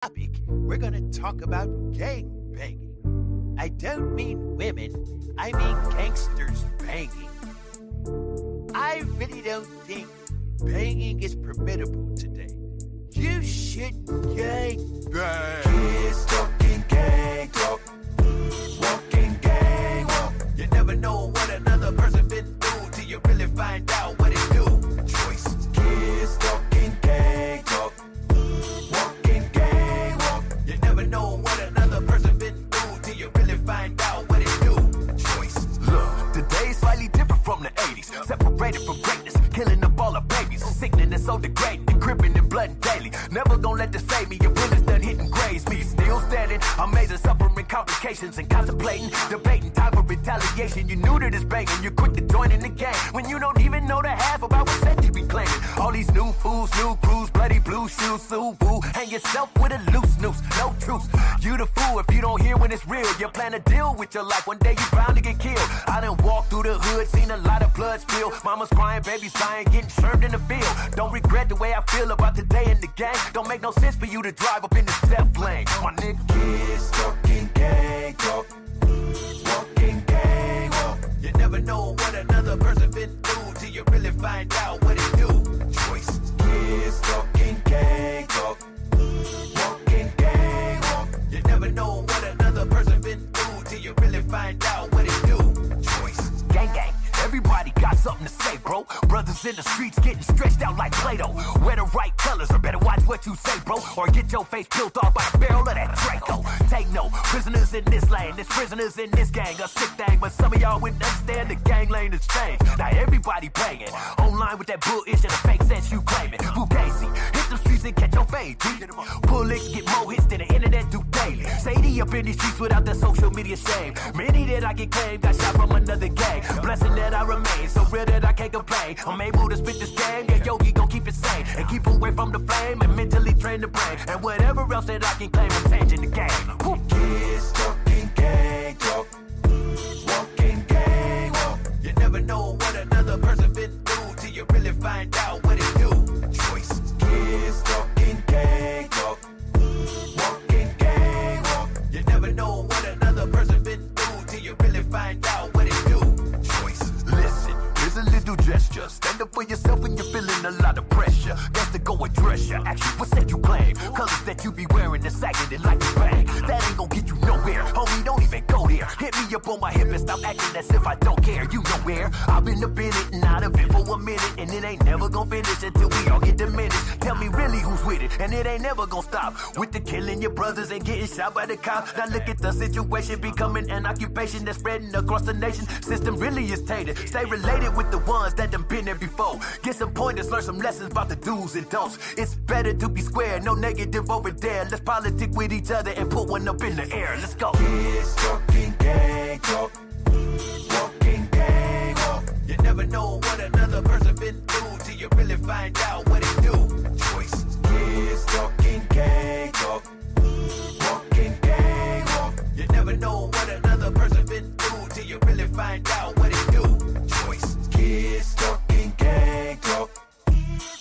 topic, we're going to talk about gang banging. I don't mean women, I mean gangsters banging. I really don't think banging is permittable today. You should gang bang. Kids talking gang talk, walking gang walk. You never know what another person been through till you really find out what it do. Choices. Kids talking gang talk, walking gang walk. You never know what another person been through till you really find out what it do. Choices. Look, today's slightly different from the 80s. Separated from greatness, killing up all the babies. Sickening and so degrading, cripping and blooding daily. Never gonna let this save me. Your bullets done hitting graze me. Still standing, amazing, suffering complications and contemplating, debating, time for retaliation. You new to this banging, you're quick to join in the game when you don't even know the half about what set you be claiming. All these new fools, new crews, bloody blue shoes, so woo. Hang yourself with a loose noose, no truth. You the fool if you don't hear when it's real. You plan to deal with your life, one day you bound to get killed. I done walked through the hood, seen a lot of blood spill. Mama's crying, babies dying, getting served in the field. Don't regret the way I feel about the day in the game. Don't make no sense for you to drive up in this death lane, my nigga. Kids talking gang talk, walking gang walk. You never know what another person been through till you really find out what it do. Choices. Kids talking gang talk, walking gang walk. You never know what another person been through till you really find out what it do. Choices. Gang gang, everybody got something to say, bro. Brothers in the streets getting stretched out like Play-Doh. Wear the right colors or better watch what you say, bro. Or get your face peeled off by the barrel of that Draco. Take no prisoners in this lane, there's prisoners in this gang. A sick thing, but some of y'all wouldn't understand the gang lane has changed. Now everybody banging, online with that bullshit and the fake sense you claiming. Fugazi, hit the streets and catch your fade. Bullets get more hits than the internet do daily. Sadie up in these streets without that social media shame. Many that I get claimed got shot from another gang. Blessing that I remain, so real that I can't complain. I'm able to spit this game, yeah, Yogi gon' keep it sane. And keep away from the flame and mentally train the brain. And whatever else that I can claim, I'm changing the game. Woo. Kids talking gang talk, walking gang walk. You never know what another person been through till you really find out what it do. Choices. Kids talking gang talk, walking gang walk. You never know what another person been through till you really find out what it do. Choices. Listen, here's a little gesture. Stand up for yourself when you're feeling a lot of pressure. Got to go address ya. Actually, what's that you claim? Colors that you be wearing and sagging it like a bang. That ain't gonna get you nowhere. Homie, don't even go there. Hit me up on my hip and stop acting as if I don't care. You know where I've been up in it and out of it for a minute. And it ain't never gonna finish until we all get diminished. Tell me really who's with it. And it ain't never gonna stop. With the killing your brothers and getting shot by the cops. Now look at the situation becoming an occupation that's spreading across the nation. System really is tainted. Stay related with the ones that done been there before. Get some pointers, learn some lessons about the do's and don'ts. It's better to be square, no negative over there. Let's politic with each other and put one up in the air. Let's go. Kids talking gang talk, walking gang walk. You never know what another person been through till you really find out what it do. Choices. Kids talking gang talk, walking gang walk. You never know what another person been through till you really find out what it do. Choices. Kids talking gang talk,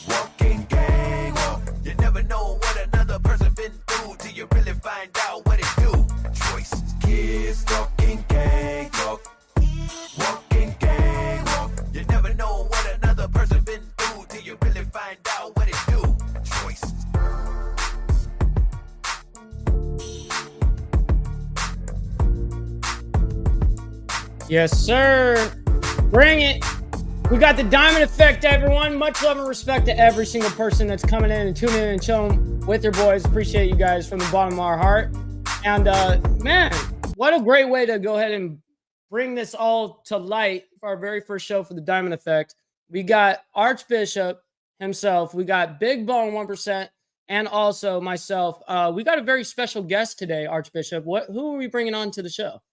walking gang walk. You never know what another person been through till you really find out what it do. Choices. Kids talking gang talk, walking gang walk. You never know what another person been through till you really find out what it do. Choices. Yes, sir. Bring it. We got the Diamond Effect, everyone. Much love and respect to every single person that's coming in and tuning in and chilling with your boys. Appreciate you guys from the bottom of our heart. And man, what a great way to go ahead and bring this all to light for our very first show for the Diamond Effect. We got Archbishop himself. We got Big Bone 1%, and also myself. We got a very special guest today, Archbishop. Who are we bringing on to the show?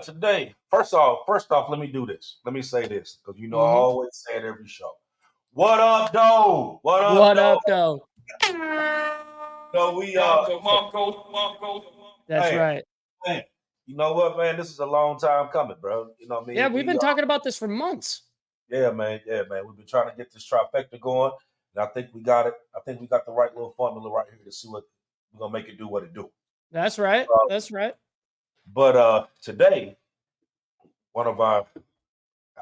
Today, first off, let me do this. Let me say this, because I always say it every show. What up, though? What up, though? So we That's right. Man, you know what, man? This is a long time coming, bro. You know what I mean? Yeah, we've been talking about this for months. Yeah, man. We've been trying to get this trifecta going. And I think we got it. I think we got the right little formula right here to see what we're gonna make it do what it do. That's right. That's right. But today, one of our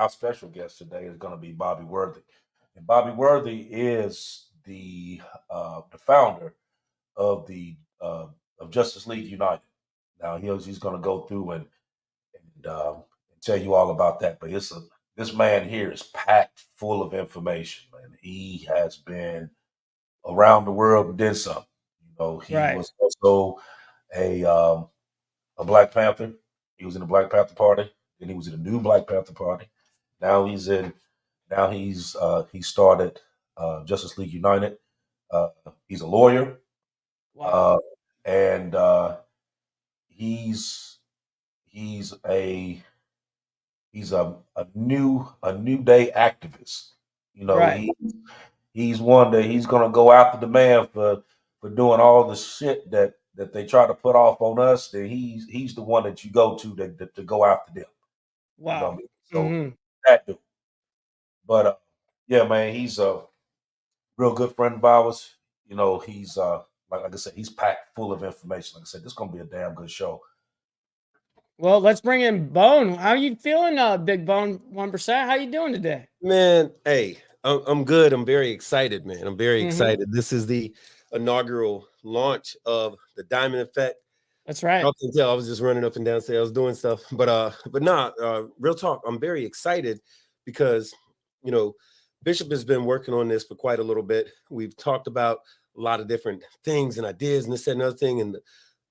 special guests today is going to be Bobby Worthy, and Bobby Worthy is the founder of the of Justice League United. Now he's going to go through and tell you all about that. But this man here is packed full of information, man. He has been around the world and did something. You know, he was also a Black Panther. He was in the Black Panther Party. Then he was in the new Black Panther Party. Now he started Justice League United. He's a lawyer. Wow. And he's a new day activist. You know, he's one that he's gonna go after the man for doing all the shit that they try to put off on us. Then he's the one that you go to to go after them. Wow. You know what I mean? So that dude. But yeah, man, he's a real good friend of ours. You know, he's like I said, he's packed full of information. Like I said, this is gonna be a damn good show. Well, let's bring in Bone. How you feeling, Big Bone 1%? How you doing today? Man, hey, I'm good. I'm very excited, man. I'm very excited. This is the inaugural launch of the Diamond Effect. That's right. I can tell I was just running up and down stairs doing stuff, but real talk. I'm very excited because, you know, Bishop has been working on this for quite a little bit. We've talked about a lot of different things and ideas and this and another thing, and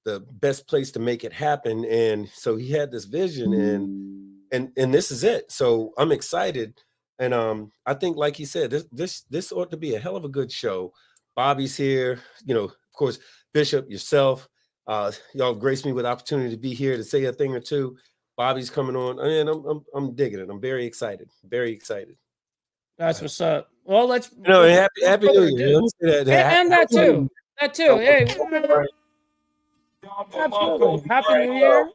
the best place to make it happen. And so he had this vision, and this is it. So I'm excited, and I think, like he said, this ought to be a hell of a good show. Bobby's here, you know, of course, Bishop, yourself. Y'all graced me with opportunity to be here to say a thing or two. Bobby's coming on, and I'm digging it. I'm very excited. Very excited. That's what's up. Well, let's happy New Year. And that too. That too. Hey, absolutely. Happy New Year,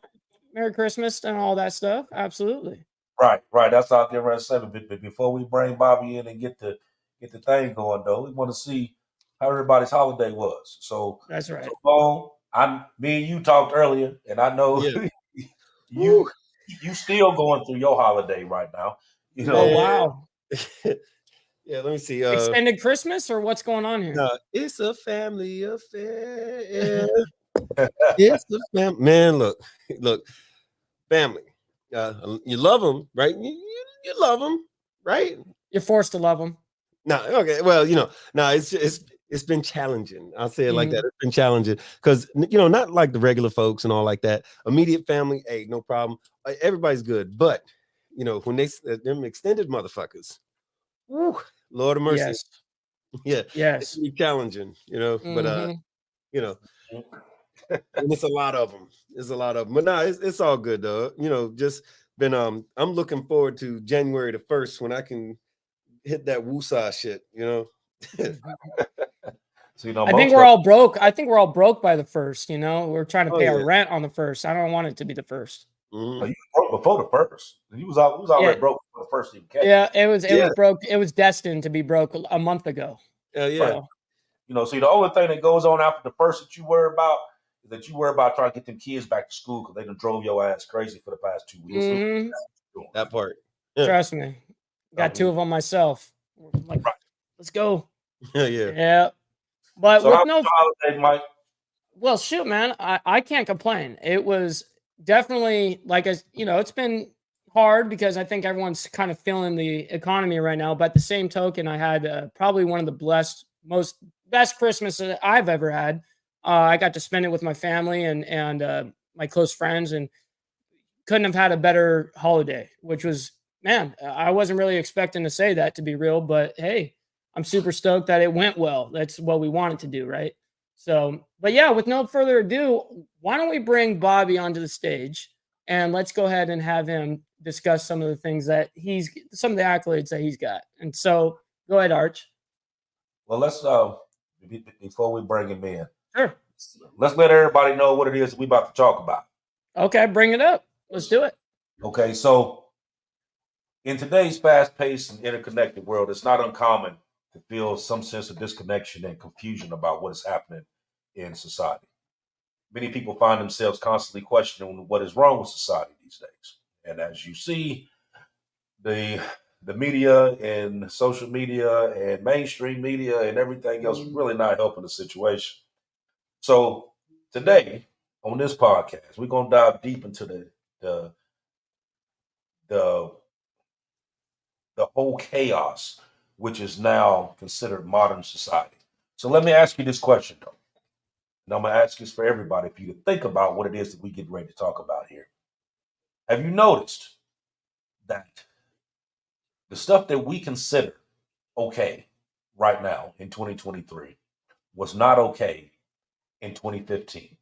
Merry Christmas, and all that stuff. Absolutely. Right. That's out there around 7. But before we bring Bobby in and get the thing going, though, we want to see how everybody's holiday was. So that's right. So, me and you talked earlier, and I know you still going through your holiday right now. You know, oh wow. Yeah, let me see. Extended Christmas or what's going on here? No, it's a family affair. It's the family. Man, look, family. You love them, right? You love them, right? You're forced to love them. No, okay. Well, you know, no, it's been challenging. I'll say it like that. It's been challenging because, you know, not like the regular folks and all like that. Immediate family, hey, no problem. Everybody's good, but you know, when them extended motherfuckers, woo, Lord of mercy, yes, it's challenging, you know. But you know, and it's a lot of them. There's a lot of them, but no, it's all good though. You know, just been I'm looking forward to January the 1st when I can hit that woosah shit, you know. So, you know, I think we're all broke. I think we're all broke by the 1st. You know, we're trying to pay our rent on the 1st. I don't want it to be the 1st. You broke before the 1st. You was already broke before the 1st even came. Yeah, it was broke. It was destined to be broke a month ago. Yeah. So, you know, see, the only thing that goes on after the 1st that you worry about is that you worry about trying to get them kids back to school because they done drove your ass crazy for the past 2 weeks. That part. Yeah. Trust me. Got 2 of them myself. Like, let's go. Yeah. But so with no holiday, Mike? Well, shoot, man, I can't complain. It was definitely it's been hard because I think everyone's kind of feeling the economy right now. But at the same token, I had probably one of the best Christmas that I've ever had. I got to spend it with my family and my close friends, and couldn't have had a better holiday. Which was, man, I wasn't really expecting to say that, to be real, but hey, I'm super stoked that it went well. That's what we wanted to do, right? So, but yeah, with no further ado, why don't we bring Bobby onto the stage and let's go ahead and have him discuss some of the things that some of the accolades that he's got. And so, go ahead, Arch. Well, let's before we bring him in, sure, let's let everybody know what it is we about to talk about. Okay, bring it up. Let's do it. Okay, so in today's fast-paced and interconnected world, it's not uncommon to feel some sense of disconnection and confusion about what is happening in society. Many people find themselves constantly questioning what is wrong with society these days. And as you see, the media and social media and mainstream media and everything else is really not helping the situation. So today on this podcast, we're gonna dive deep into the whole chaos which is now considered modern society. So let me ask you this question though. And I'm gonna ask this for everybody for you to think about what it is that we get ready to talk about here. Have you noticed that the stuff that we consider okay right now in 2023 was not okay in 2015,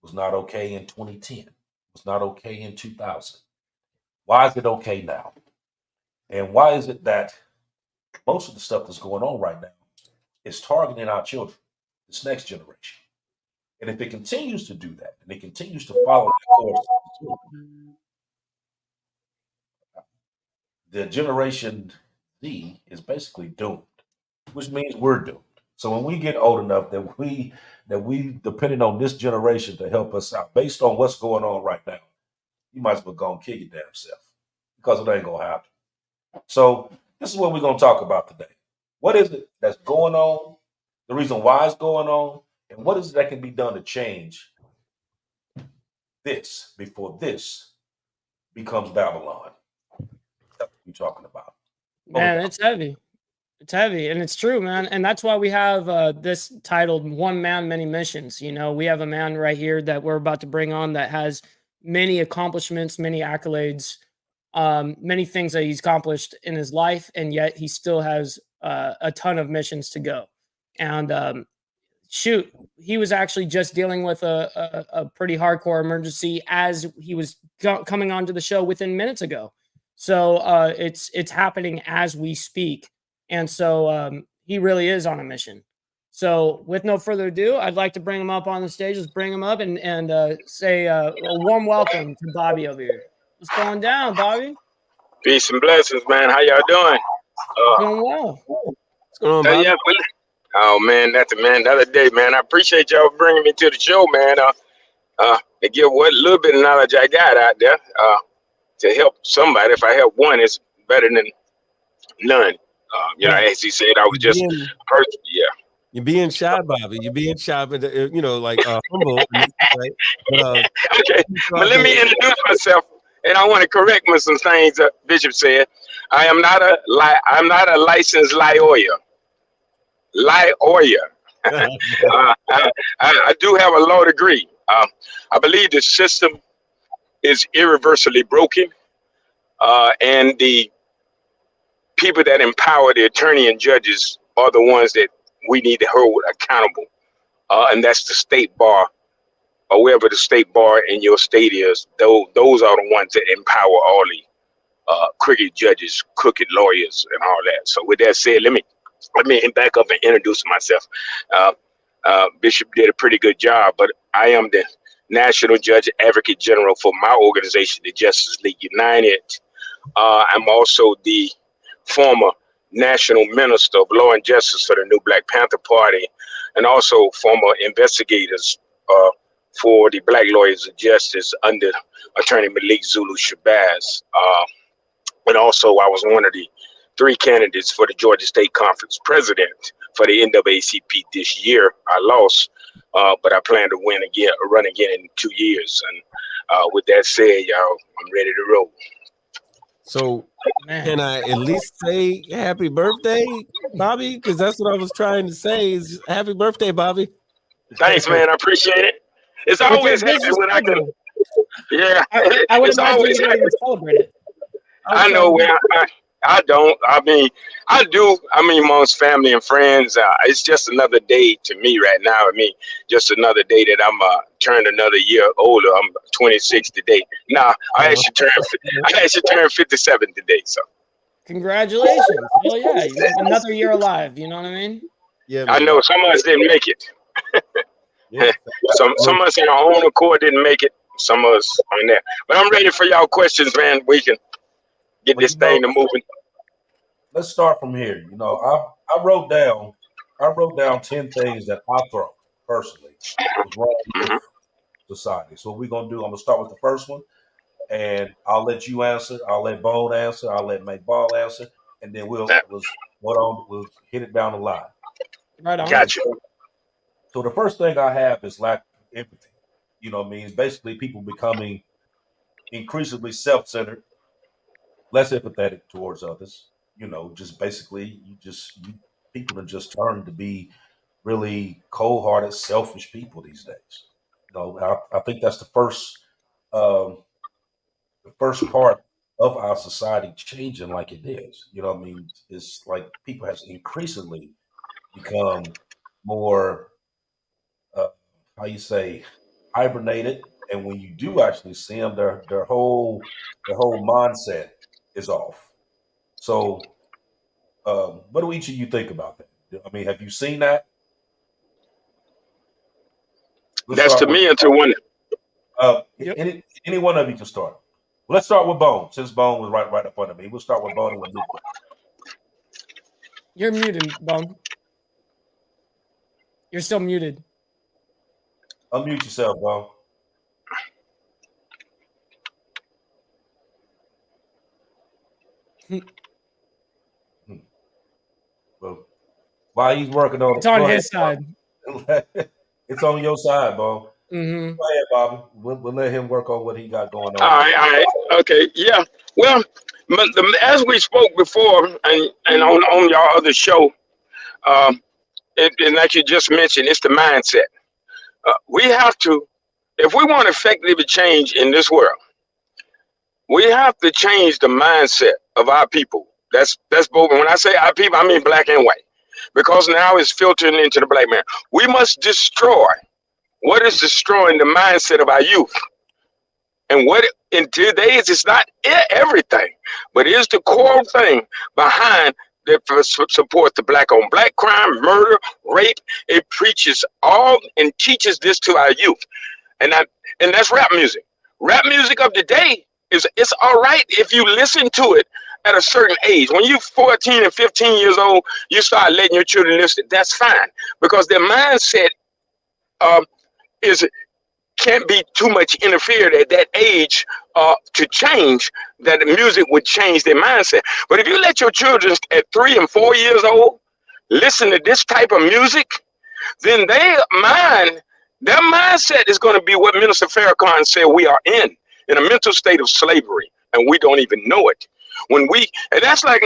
was not okay in 2010, was not okay in 2000? Why is it okay now? And why is it that most of the stuff that's going on right now is targeting our children, this next generation? And if it continues to do that, and it continues to follow that course, the generation Z is basically doomed, which means we're doomed. So when we get old enough that we depending on this generation to help us out, based on what's going on right now, you might as well go and kill your damn self, because it ain't gonna happen. So this is what we're gonna talk about today. What is it that's going on? The reason why it's going on, and what is it that can be done to change this before this becomes Babylon? That's what we're talking about. Man, it's heavy. It's heavy, and it's true, man. And that's why we have this titled "One Man, Many Missions." You know, we have a man right here that we're about to bring on that has many accomplishments, many accolades, many things that he's accomplished in his life, and yet he still has a ton of missions to go. And shoot, he was actually just dealing with a pretty hardcore emergency as he was coming onto the show within minutes ago. So it's happening as we speak. And so he really is on a mission. So with no further ado, I'd like to bring him up on the stage. Let's bring him up and say a warm welcome to Bobby over here. What's going down, Bobby? Peace and blessings, man. How y'all doing? Doing well. What's going on, Bobby? Oh man, that's the man. The other day, man. I appreciate y'all bringing me to the show, man. To give what little bit of knowledge I got out there, to help somebody. If I help one, it's better than none. You know, as he said, I was just perfect. Yeah. You're being shy, Bobby. You're being shy, but you know, like humble. Right? But, Okay, but let me introduce myself, and I want to correct some things Bishop said. I'm not a licensed lawyer. I do have a law degree. I believe the system is irreversibly broken, and the people that empower the attorney and judges are the ones that we need to hold accountable, and that's the state bar, or wherever the state bar in your state is. Those are the ones that empower all the crooked judges, crooked lawyers, and all that. So with that said, let me back up and introduce myself. Bishop did a pretty good job, but I am the National Judge Advocate General for my organization, the Justice League United. I'm also the former National Minister of Law and Justice for the New Black Panther Party, and also former investigators for the Black Lawyers of Justice under Attorney Malik Zulu Shabazz. And also I was one of the 3 candidates for the Georgia State Conference president for the NAACP this year. I lost, but I plan to run again in 2 years. And with that said, y'all, I'm ready to roll. So can I at least say happy birthday, Bobby? Because that's what I was trying to say is happy birthday, Bobby. Thanks, man. I appreciate it. It's always happy when I can. Yeah. I would it's imagine always you happy. didn't even celebrate it. I know where I don't. I mean, I do. I mean, amongst family and friends, it's just another day to me right now. I mean, just another day that I'm turned another year older. I'm 26 today. Nah, I actually turned 57 today. So Congratulations. Well, yeah, another year alive. You know what I mean? Yeah, I know some of us didn't make it. Yeah. Some of us in our own accord didn't make it. Some of us on there. But I'm ready for y'all questions, man. We can get this thing to moving. let's start from here. You know, I wrote down 10 things that I thought personally was wrong with society. So what we're gonna do, I'm gonna start with the first one, and I'll let you answer, I'll let Bone answer, I'll let Mike Ball answer, and then we'll hit it down the line. Right on. Gotcha. So the first thing I have is lack of empathy. You know what I mean? It's basically people becoming increasingly self-centered, less empathetic towards others. You know, just basically people are just turned to be really cold-hearted, selfish people these days. You know, I think that's the first part of our society changing like it is. You know what I mean? It's like people has increasingly become more how you say hibernated, and when you do actually see them, their whole mindset is off. So, what do each of you think about that? I mean, have you seen that? Let's That's to start with me until one. Yep. any one of you can start. Let's start with Bone, since Bone was right up under me. We'll start with Bone and with Luke. You're muted, Bone. You're still muted. Unmute yourself, Bone. Well, while he's working on it, It's on his side. It's on your side, Bone. Mm-hmm. Go ahead, Bobby. We'll let him work on what he got going on. All right. Okay. Yeah. Well, but as we spoke before, and on y'all other show, and like you just mentioned, it's the mindset. We have to, if we want effective change in this world, we have to change the mindset of our people. That's both. When I say our people, I mean black and white, because now it's filtering into the black man. We must destroy what is destroying the mindset of our youth. And what in today's, it's not everything, but it is the core thing behind that supports the black on black crime, murder, rape. It preaches all and teaches this to our youth. And that's rap music. Rap music of today it's all right if you listen to it at a certain age. When you're 14 and 15 years old, you start letting your children listen. That's fine, because their mindset can't be too much interfered at that age to change, that the music would change their mindset. But if you let your children at 3 and 4 years old listen to this type of music, then their mindset is going to be what Minister Farrakhan said we are in a mental state of slavery, and we don't even know it. And that's like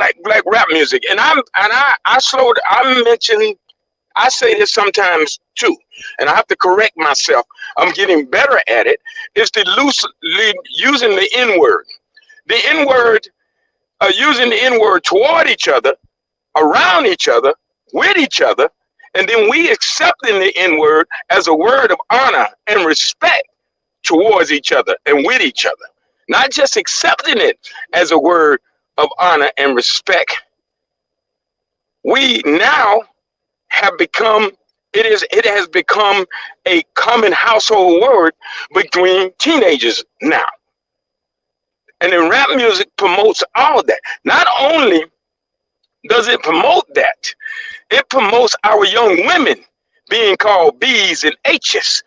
rap music. And I say this sometimes too, and I have to correct myself. I'm getting better at it. Is to loosely using the N-word. The N-word, using the N-word toward each other, around each other, with each other, and then we accepting the N-word as a word of honor and respect towards each other and with each other. Not just accepting it as a word of honor and respect. We now have become, it has become a common household word between teenagers now. And then rap music promotes all that. Not only does it promote that, it promotes our young women being called B's and H's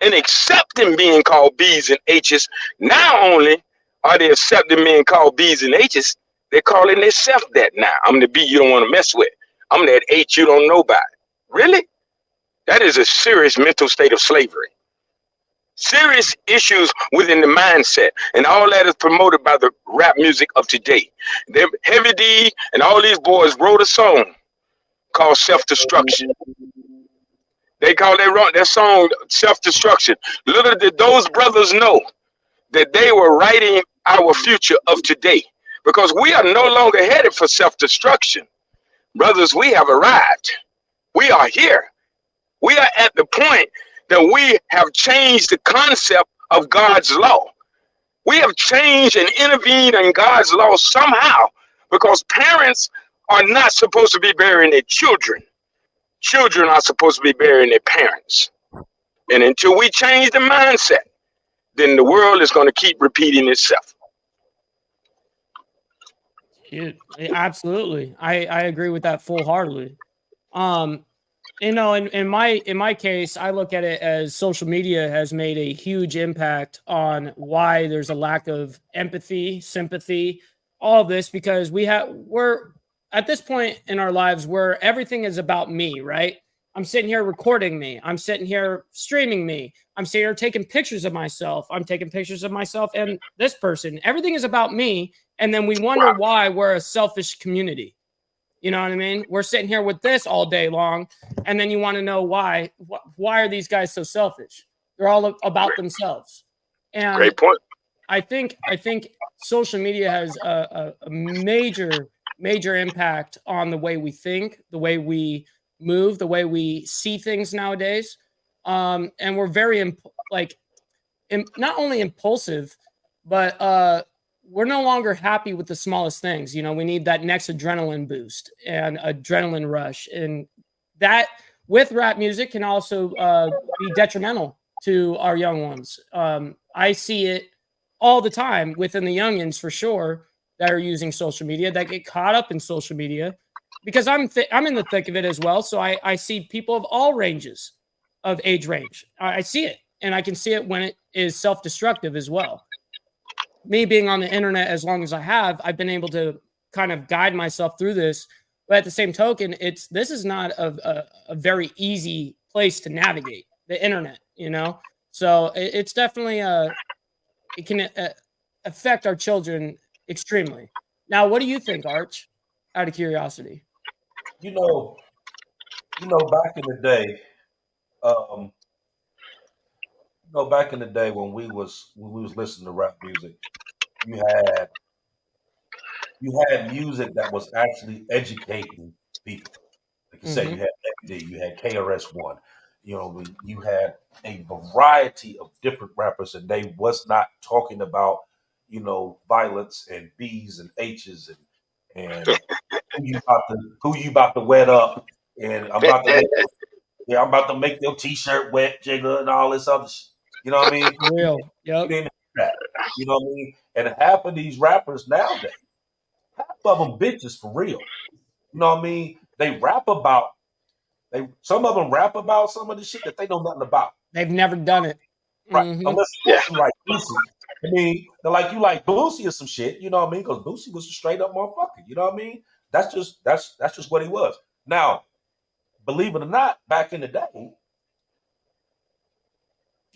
and accepting being called B's and H's. Not only are they accepting being called B's and H's, they're calling themselves that now. I'm the B you don't want to mess with. I'm that H you don't know about. Really? That is a serious mental state of slavery. Serious issues within the mindset, and all that is promoted by the rap music of today. Heavy D and all these boys wrote a song called Self-Destruction. They call their song Self-Destruction. Little did those brothers know that they were writing our future of today, because we are no longer headed for self-destruction. Brothers, we have arrived. We are here. We are at the point that we have changed the concept of God's law. We have changed and intervened in God's law somehow, because parents are not supposed to be burying their children. Children are supposed to be burying their parents. And until we change the mindset, then the world is going to keep repeating itself. Absolutely. I agree with that full-heartedly. You know, in my case, I look at it as social media has made a huge impact on why there's a lack of empathy, sympathy, all of this, because we're at this point in our lives where everything is about me, right? I'm sitting here recording me. I'm sitting here streaming me. I'm sitting here taking pictures of myself. I'm taking pictures of myself and this person. Everything is about me. And then we wonder why we're a selfish community. You know what I mean? We're sitting here with this all day long. And then you want to know why. Why are these guys so selfish? They're all about themselves. And Great point. I think social media has a major impact on the way we think, the way we move, the way we see things nowadays. And we're very not only impulsive, but we're no longer happy with the smallest things. You know, we need that next adrenaline boost and adrenaline rush. And that with rap music can also be detrimental to our young ones. I see it all the time within the youngins for sure that are using social media, that get caught up in social media, because I'm in the thick of it as well. So I see people of all ranges of age range. I see it, and I can see it when it is self-destructive as well. Me being on the internet as long as I have, I've been able to kind of guide myself through this. But at the same token, this is not a very easy place to navigate the internet, you know? So it's definitely it can affect our children extremely. Now, what do you think, Arch? Out of curiosity. You know, back in the day, back in the day when we was listening to rap music, you had music that was actually educating people. Like you said, you had MD, you had KRS-One. You know, you had a variety of different rappers, and they was not talking about, you know, violence and B's and H's and who you about to wet up, and I'm about to make your t-shirt wet, jigger, and all this other shit. You know what I mean? Real. Yep. You know what I mean? And half of these rappers nowadays, half of them bitches for real. You know what I mean? Some of them rap about some of the shit that they know nothing about. They've never done it. Right. Unless you like Boosie. I mean, they're like, you like Boosie or some shit, you know what I mean? Because Boosie was a straight up motherfucker. You know what I mean? That's just what he was. Now, believe it or not, back in the day,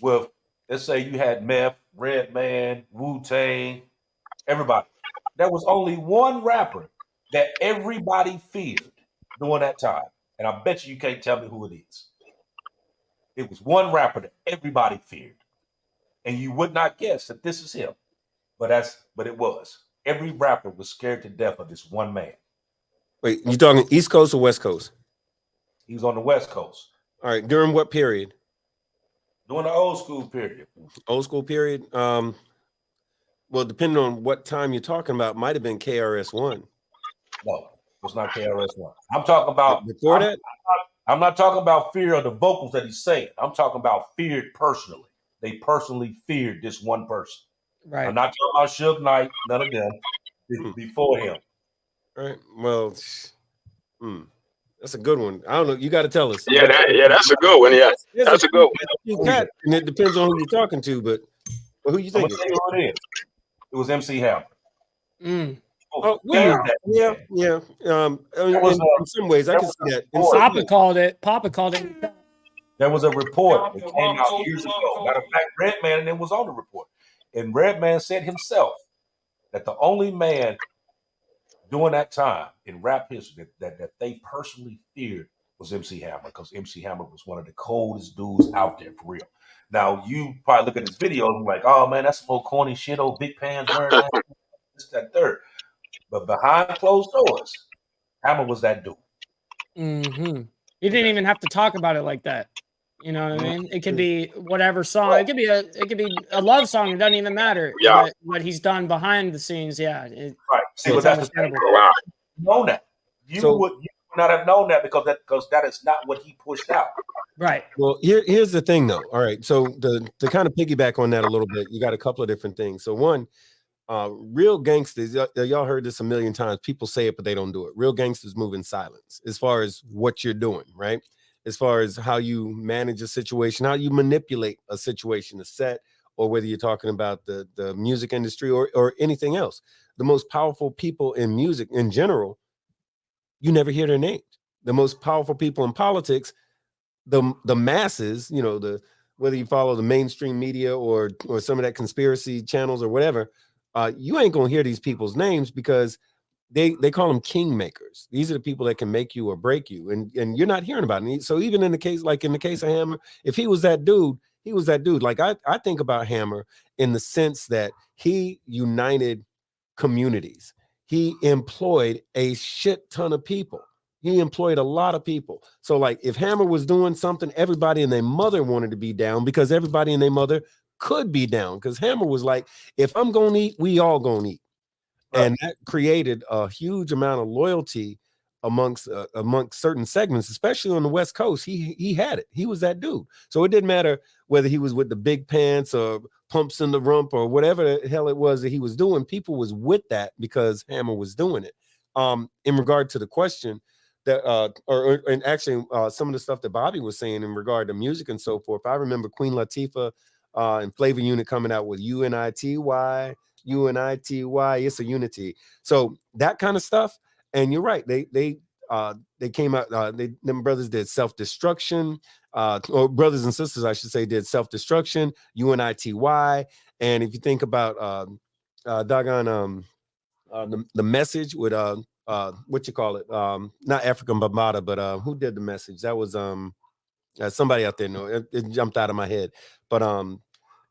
with, let's say you had Meth, Redman, Wu-Tang, everybody. There was only one rapper that everybody feared during that time. And I bet you can't tell me who it is. It was one rapper that everybody feared. And you would not guess that this is him. But it was. Every rapper was scared to death of this one man. Wait, you talking East Coast or West Coast? He was on the West Coast. All right, during what period? During the old school period. Old school period? Well, depending on what time you're talking about, might have been KRS-One. No, it was not KRS-One. I'm talking about before that. I'm not talking about fear of the vocals that he's saying. I'm talking about feared personally. They personally feared this one person. Right. I'm not talking about Suge Knight, none of them before him. All right. Well, that's a good one. I don't know. You got to tell us. Yeah, that's a good one. Yeah, that's a good one. And it depends on who you're talking to, but who you think? I'm gonna tell you who it is. It was MC Hammer. Oh, yeah. In some ways, I can see that. Papa called it. There was a report that came out years ago. Matter of fact, Redman and it was on the report. And Redman said himself that the only man during that time in rap history that they personally feared was MC Hammer, because MC Hammer was one of the coldest dudes out there for real. Now, you probably look at this video and be like, oh man, that's some old corny shit, old big pants wearing that, this, that, third. But behind closed doors, Hammer was that dude. You didn't even have to talk about it like that. You know what I mean? It could be whatever song. It could be a love song. It doesn't even matter. Yeah. What he's done behind the scenes. Yeah. Right. See, but that's the thing. Know that you would not have known that because that is not what he pushed out. Right. Well, here's the thing, though. All right. So to kind of piggyback on that a little bit, you got a couple of different things. So one, Real gangsters, y'all heard this a million times. People say it, but they don't do it. Real gangsters move in silence as far as what you're doing, right? As far as how you manage a situation, how you manipulate a situation, a set, or whether you're talking about the music industry or anything else. The most powerful people in music in general, you never hear their names. The most powerful people in politics, the masses, you know, whether you follow the mainstream media or some of that conspiracy channels or whatever, you ain't gonna hear these people's names because they call them kingmakers. These are the people that can make you or break you, and you're not hearing about it. So even in the case of Hammer, if he was that dude, he was that dude. Like I think about Hammer in the sense that he united communities. He employed a shit ton of people. He employed a lot of people. So like if Hammer was doing something, everybody and their mother wanted to be down because everybody and their mother could be down. Because Hammer was like, if I'm gonna eat, we all gonna eat. Right. And that created a huge amount of loyalty amongst certain segments, especially on the West Coast. He had it. He was that dude. So it didn't matter whether he was with the big pants or pumps in the rump or whatever the hell it was that he was doing. People was with that because Hammer was doing it. In regard to the question that, and actually some of the stuff that Bobby was saying in regard to music and so forth, I remember Queen Latifah and Flavor Unit coming out with UNITY, it's a unity. So that kind of stuff. And you're right. They came out. Them brothers did Self-Destruction, or brothers and sisters, I should say, did Self-Destruction, UNITY. And if you think about the Message with what you call it, not African Bambaataa, but who did the Message? That was somebody out there. No, it jumped out of my head, but it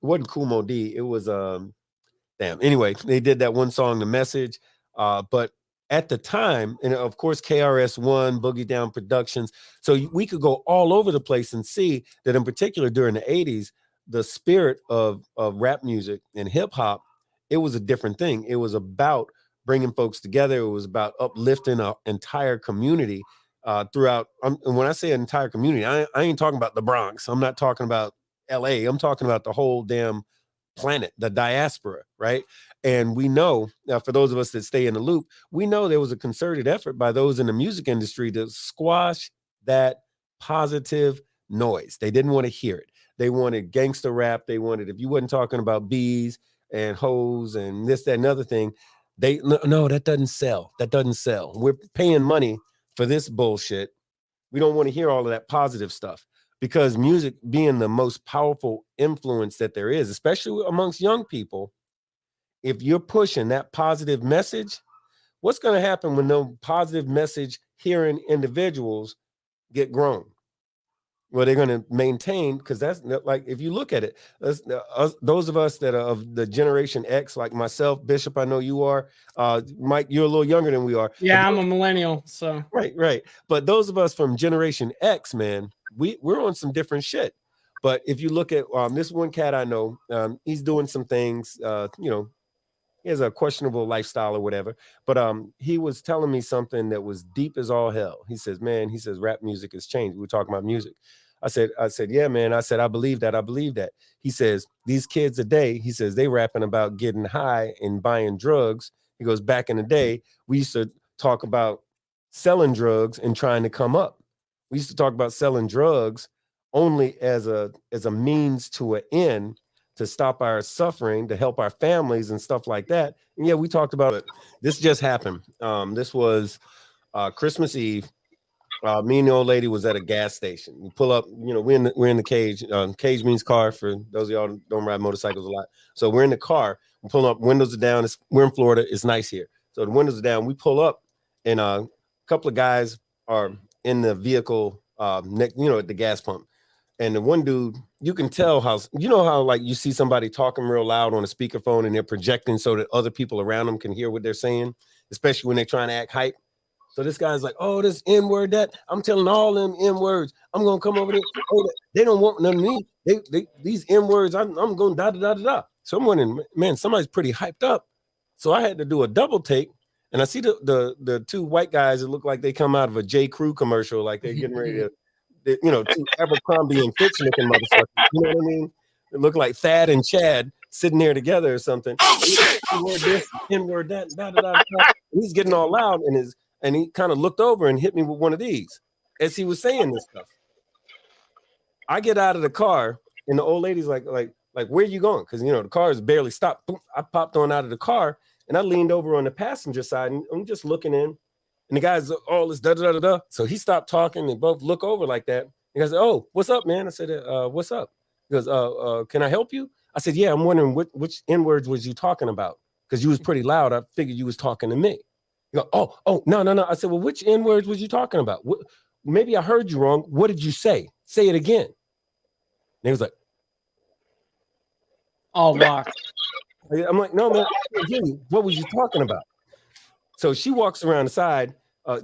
wasn't Kool Moe Dee. It was damn. Anyway, they did that one song, The Message, but at the time, and of course, KRS-One, Boogie Down Productions. So we could go all over the place and see that in particular during the 80s, the spirit of rap music and hip hop, it was a different thing. It was about bringing folks together. It was about uplifting an entire community throughout. And when I say an entire community, I ain't talking about the Bronx. I'm not talking about LA. I'm talking about the whole damn planet, the diaspora, right? And we know, for those of us that stay in the loop, we know there was a concerted effort by those in the music industry to squash that positive noise. They didn't want to hear it. They wanted gangster rap. They wanted, if you wasn't talking about bees and hoes and this, that, and other thing, no, that doesn't sell. That doesn't sell. We're paying money for this bullshit. We don't want to hear all of that positive stuff. Because music being the most powerful influence that there is, especially amongst young people, if you're pushing that positive message, what's going to happen when those positive message hearing individuals get grown? Well, they're going to maintain, because that's like, if you look at it, those of us that are of the Generation X, like myself, Bishop, I know you are, Mike, you're a little younger than we are. Yeah, I'm a millennial, so. Right. But those of us from Generation X, man, we're on some different shit. But if you look at this one cat I know, he's doing some things, he has a questionable lifestyle or whatever, but he was telling me something that was deep as all hell. He says, rap music has changed. We were talking about music. I said, yeah, man. I said, I believe that. He says, these kids today, he says, they rapping about getting high and buying drugs. He goes, back in the day, we used to talk about selling drugs and trying to come up. We used to talk about selling drugs only as a means to an end to stop our suffering, to help our families and stuff like that. And yeah, we talked about it. This just happened. This was Christmas Eve. Me and the old lady was at a gas station. We pull up, we're in the cage. Cage means car for those of y'all who don't ride motorcycles a lot. So we're in the car. We pull up, windows are down. We're in Florida. It's nice here. So the windows are down. We pull up, and a couple of guys are in the vehicle, at the gas pump. And the one dude, you can tell how like you see somebody talking real loud on a speakerphone and they're projecting so that other people around them can hear what they're saying, especially when they're trying to act hype. So this guy's like, oh, this N-word, that I'm telling all them N-words. I'm gonna come over there. Oh, they don't want none of me. These N-words, I'm going da. So I'm wondering, man, somebody's pretty hyped up. So I had to do a double take, and I see the two white guys that look like they come out of a J. Crew commercial, like they're getting ready to, two Abercrombie and Fitch looking motherfuckers. You know what I mean? They look like Thad and Chad sitting there together or something. Oh shit! N-word this, N-word that, da, da, da, da. He's getting all loud and he kind of looked over and hit me with one of these as he was saying this stuff. I get out of the car and the old lady's like, where are you going? Because the car is barely stopped. Boom, I popped on out of the car and I leaned over on the passenger side and I'm just looking in. And the guy's all this da da da da. So he stopped talking and both look over like that. The guy said, "Oh, what's up, man?" I said, "What's up?" He goes, "Can I help you?" I said, "Yeah, I'm wondering which N-words was you talking about? Because you was pretty loud. I figured you was talking to me." You go, "Oh, no." I said, "Well, which N-words was you talking about? Maybe I heard you wrong. What did you say? Say it again." And he was like, "Oh, Mark." I'm like, "No, man. What was you talking about?" So she walks around the side.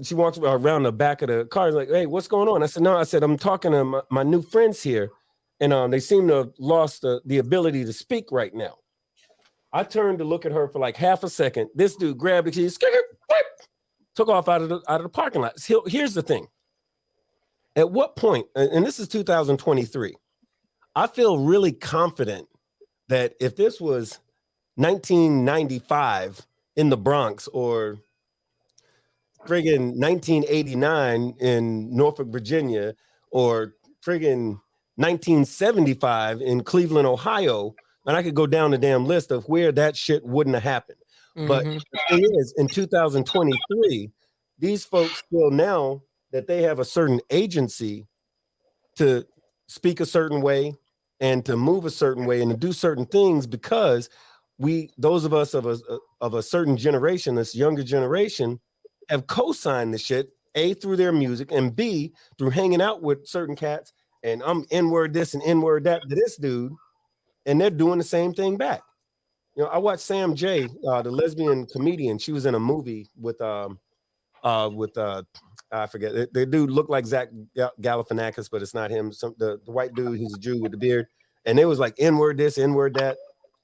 She walks around the back of the car. Like, "Hey, what's going on?" I said, "No." I said, "I'm talking to my new friends here, and they seem to have lost the ability to speak right now." I turned to look at her for like half a second. This dude grabbed the keys, took off out of the parking lot. Here's the thing. At what point, and this is 2023, I feel really confident that if this was 1995 in the Bronx or friggin' 1989 in Norfolk, Virginia, or friggin' 1975 in Cleveland, Ohio, and I could go down the damn list of where that shit wouldn't have happened. But the thing is, in 2023, these folks feel now that they have a certain agency to speak a certain way and to move a certain way and to do certain things because those of us of a certain generation, this younger generation, have co-signed the shit, A, through their music, and B, through hanging out with certain cats, and I'm N-word this and N-word that to this dude, and they're doing the same thing back. I watched Sam J, the lesbian comedian. She was in a movie with I forget. The dude looked like Zach Galifianakis, but it's not him. The white dude, he's a Jew with the beard, and it was like N-word this, N-word that,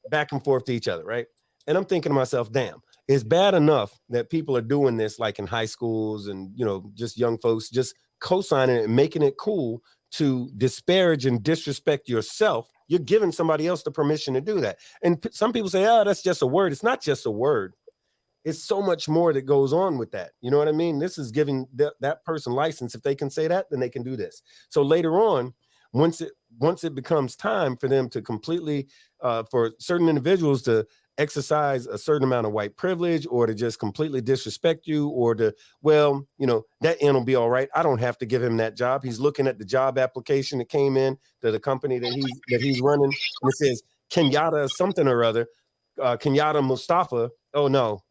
back and forth to each other, right? And I'm thinking to myself, damn. It's bad enough that people are doing this like in high schools and, just young folks just co-signing it and making it cool to disparage and disrespect yourself. You're giving somebody else the permission to do that. And some people say, "Oh, that's just a word." It's not just a word. It's so much more that goes on with that. You know what I mean? This is giving that person license. If they can say that, then they can do this. So later on, once it becomes time for them to completely, for certain individuals to exercise a certain amount of white privilege or to just completely disrespect you or to, that N will be all right. I don't have to give him that job. He's looking at the job application that came in to the company that he's running, and it says Kenyatta something or other, Kenyatta Mustafa. Oh no,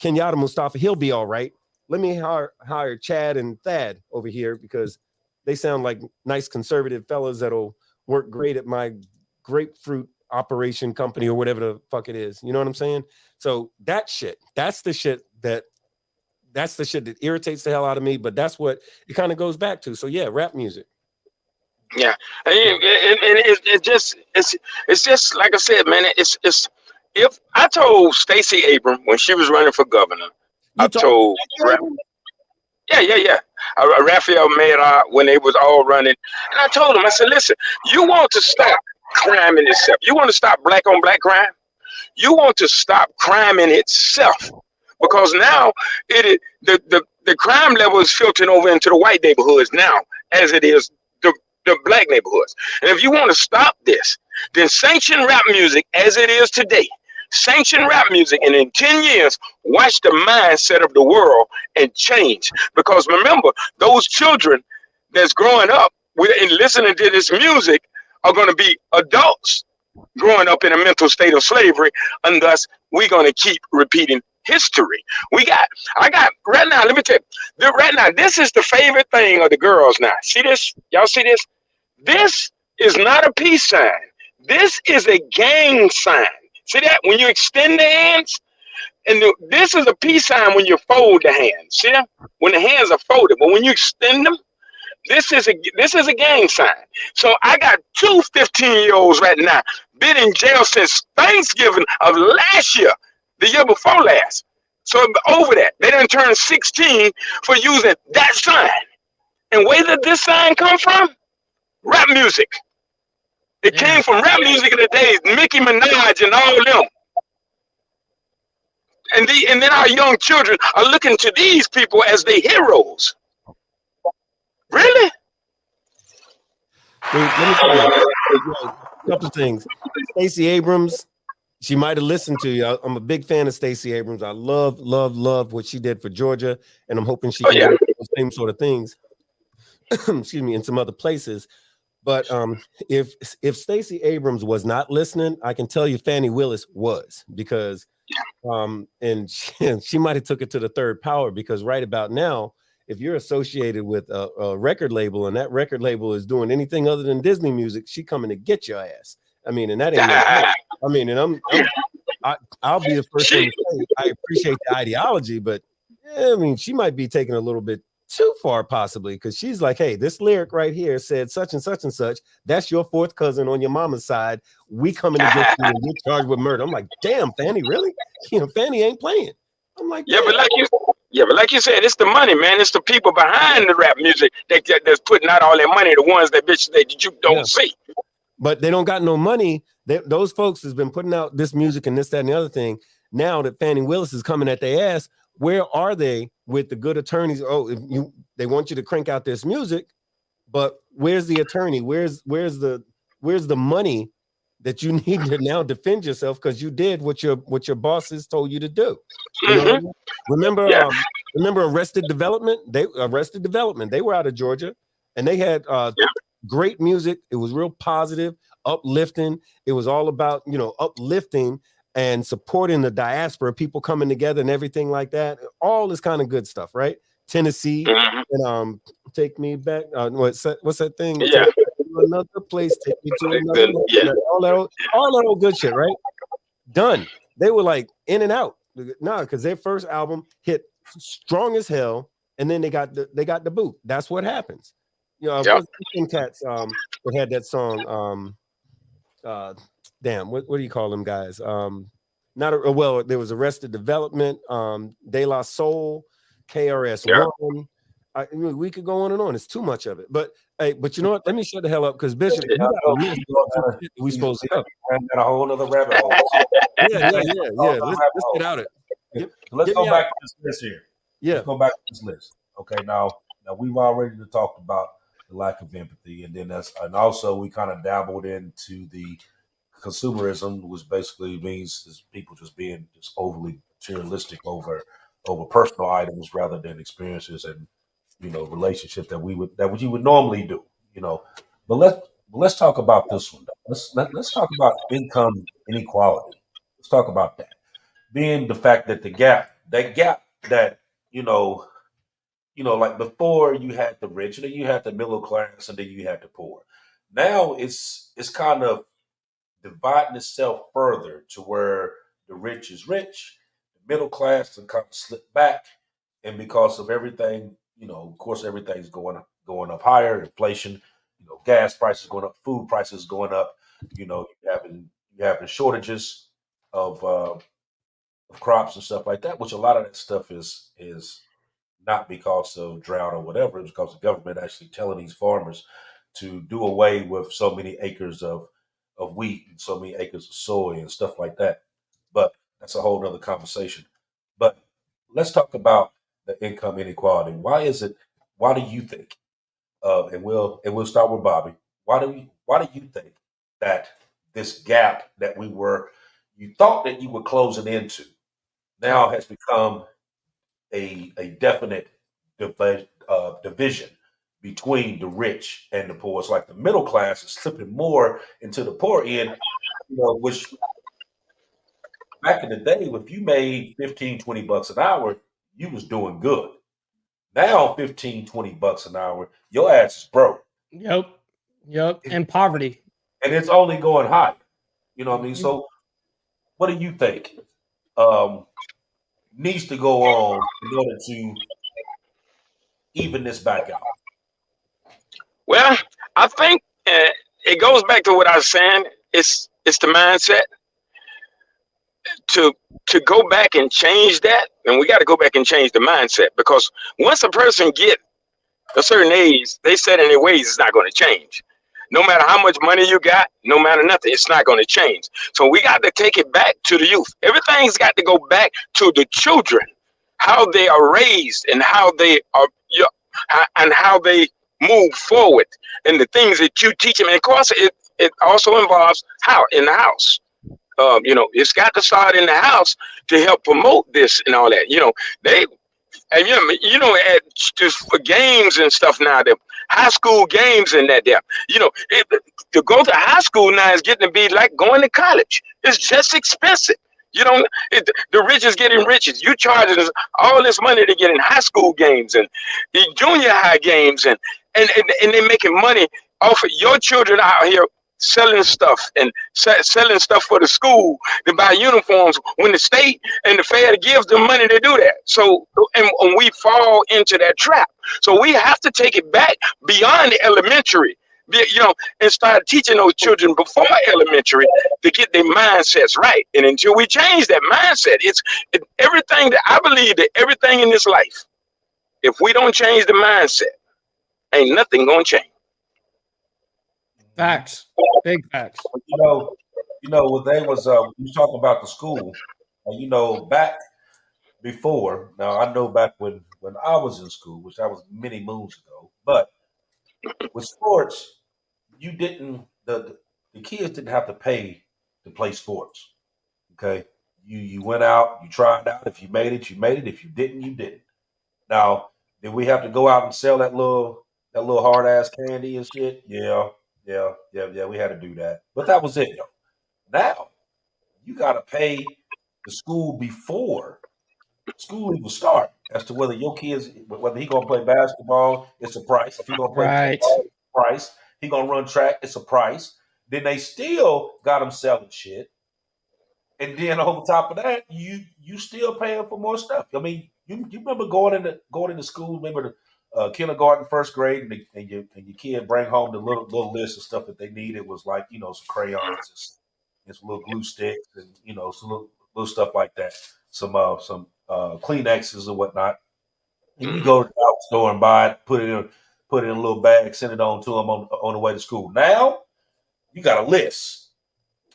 Kenyatta Mustafa, he'll be all right. Let me hire Chad and Thad over here because they sound like nice conservative fellas that'll work great at my grapefruit operation company or whatever the fuck it is. You know what I'm saying? So that's the shit that irritates the hell out of me, but that's what it kind of goes back to. So yeah, rap music. Yeah, and it's just like I said, man. It's if I told Stacey Abrams when she was running for governor, Yeah. Rafael Maddow when they was all running, and I told him, I said, listen, you want to stop crime in itself. You want to stop black on black crime. You want to stop crime in itself, because now the crime level is filtering over into the white neighborhoods now, as it is the black neighborhoods. And if you want to stop this, then sanction rap music as it is today. Sanction rap music, and in 10 years, watch the mindset of the world and change. Because remember, those children that's growing up and listening to this music are going to be adults growing up in a mental state of slavery, and thus we're going to keep repeating history. I got right now, let me tell you, right now, this is the favorite thing of the girls now. See this? Y'all see this? This is not a peace sign. This is a gang sign. See that? When you extend the hands, and this is a peace sign when you fold the hands. See that? When the hands are folded, but when you extend them, this is a gang sign. So I got two 15-year-olds right now been in jail since Thanksgiving of last year, the year before last. So over that, they done turned 16 for using that sign. And where did this sign come from? Rap music. It came from rap music in the days, Nicki Minaj and all them. And then our young children are looking to these people as their heroes. Really? Let me tell you a couple of things. Stacey Abrams, she might have listened to you. I'm a big fan of Stacey Abrams. I love what she did for Georgia, and I'm hoping she can do those same sort of things. Excuse me, in some other places. But if Stacey Abrams was not listening, I can tell you Fannie Willis was, because and she might have took it to the third power, because right about now, if you're associated with a record label and that record label is doing anything other than Disney music, she coming to get your ass. I mean, and that ain't no, I mean, and I'll be the first one to say I appreciate the ideology, but yeah, I mean, she might be taking a little bit too far, possibly, because she's like, hey, this lyric right here said such and such and such. That's your fourth cousin on your mama's side. We coming to get you and you're charged with murder. I'm like, damn, Fannie, really? You know, Fannie ain't playing. I'm like, yeah, but like you said, it's the money, man. It's the people behind the rap music that's putting out all that money. The ones that you don't see. But they don't got no money. Those folks has been putting out this music and this, that, and the other thing. Now that Fannie Willis is coming at their ass, where are they with the good attorneys? Oh, they want you to crank out this music, but where's the attorney? Where's the money that you need to now defend yourself because you did what your bosses told you to do? You know what I mean? Remember Arrested Development? They were out of Georgia, and they had great music. It was real positive, uplifting. It was all about, uplifting and supporting the diaspora, people coming together and everything like that. All this kind of good stuff, right? Tennessee and Take Me Back. What's that thing? Yeah. Take me to another place. Take me to another place. Yeah. All that old good shit, right? Done. They were like in and out. No, because their first album hit strong as hell, and then they got the boot. That's what happens. Cats that had that song. What do you call them guys? There was Arrested Development, De La Soul, KRS-One. We could go on and on. It's too much of it. But hey, you know what? Let me shut the hell up, because Bishop, we supposed to go. Got a whole other rabbit hole. Yeah. Let's get out of it. Let's go back to this list here. Yeah. Let's go back to this list. Okay, now we've already talked about the lack of empathy, and also we kind of dabbled into the consumerism, which basically means people just being overly materialistic over personal items rather than experiences and relationships that you would normally do. But let's talk about this one. Let's talk about income inequality. Let's talk about that, being the fact that that gap that like before you had the rich, and then you had the middle class, and then you had the poor. Now it's kind of dividing itself further to where the rich is rich, the middle class can kind of slip back, and because of everything, of course, everything's going up higher, inflation, gas prices going up, food prices going up, you're having shortages of crops and stuff like that, which a lot of that stuff is not because of drought or whatever. It's because the government actually telling these farmers to do away with so many acres of wheat and so many acres of soy and stuff like that. But that's a whole nother conversation. But let's talk about the income inequality. Why do you think, and we'll start with Bobby. Why do you think that this gap that you thought that you were closing into now has become a definite division between the rich and the poor? It's like the middle class is slipping more into the poor end, which back in the day, if you made 15, 20 bucks an hour, you was doing good. Now 15, 20 bucks an hour, your ass is broke. Yep. And poverty. And it's only going higher. You know what I mean? So what do you think needs to go on in order to even this back out? Well, I think it goes back to what I was saying. It's the mindset to go back and change that, and we got to go back and change the mindset, because once a person get a certain age, they set in their ways it's not going to change. No matter how much money you got, no matter nothing, it's not going to change. So we got to take it back to the youth. Everything's got to go back to the children, how they are raised and how they are, and how they move forward, and the things that you teach them. And of course, it also involves how in the house. It's got to start in the house to help promote this and all that. At just for games and stuff now, the high school games and that there. To go to high school now is getting to be like going to college. It's just expensive. The rich is getting richer. You charging all this money to get in high school games and the junior high games, and they're making money off of your children out here selling stuff and selling stuff for the school to buy uniforms when the state and the Fed gives them money to do that. So, and we fall into that trap. So we have to take it back beyond the elementary, and start teaching those children before elementary to get their mindsets right. And until we change that mindset, everything that I believe that everything in this life, if we don't change the mindset, ain't nothing gonna change. Facts. Big facts. When they was you talking about the school, back before. Now I know back when I was in school, which that was many moons ago. But with sports, you didn't the kids didn't have to pay to play sports. Okay, you went out, you tried out. If you made it, you made it. If you didn't, you didn't. Now, did we have to go out and sell that little hard ass candy and shit? Yeah. We had to do that, but that was it. Now you got to pay the school before school even start as to whether your kids, whether he gonna play basketball, it's a price. If he gonna play football, it's a price. He gonna run track, it's a price. Then they still got him selling shit, and then on top of that, you still paying for more stuff. I mean, you remember going into school, remember the kindergarten, first grade, and your kid bring home the little list of stuff that they needed. Was like, some crayons and some little glue sticks and some little stuff like that. Some Kleenexes or whatnot. And you go to the store and buy it, put it in a little bag, send it on to them on the way to school. Now you got a list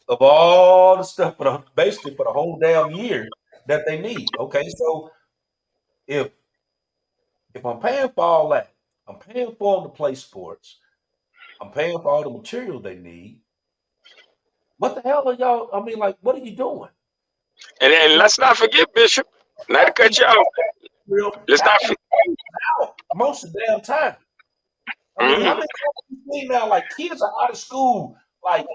of all the stuff basically for the whole damn year that they need. Okay, so if I'm paying for all that, I'm paying for them to play sports, I'm paying for all the material they need, what the hell are y'all? I mean, like, what are you doing? And let's not forget, Bishop, not to cut you off. Let's not forget. Most of the damn time. I mean, how many times you see now, like, kids are out of school, like,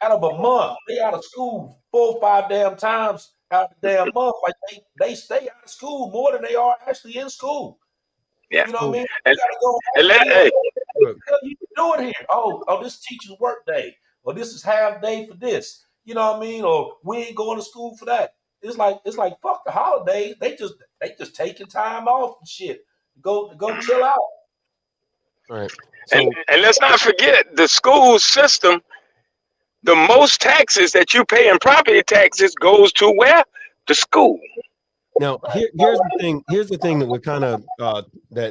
out of a month. They out of school 4 or 5 damn times out of the damn month. Like, they stay out of school more than they are actually in school. Yeah. You know what I mean? And, you gotta go hey. What the hell you doing here? Oh, this teacher's work day. Or this is half day for this. You know what I mean? Or we ain't going to school for that. It's like fuck the holidays. They just taking time off and shit. Go chill out. Right. So, and let's not forget the school system. The most taxes that you pay in property taxes goes to where? The school. Now, here's the thing. Here's the thing that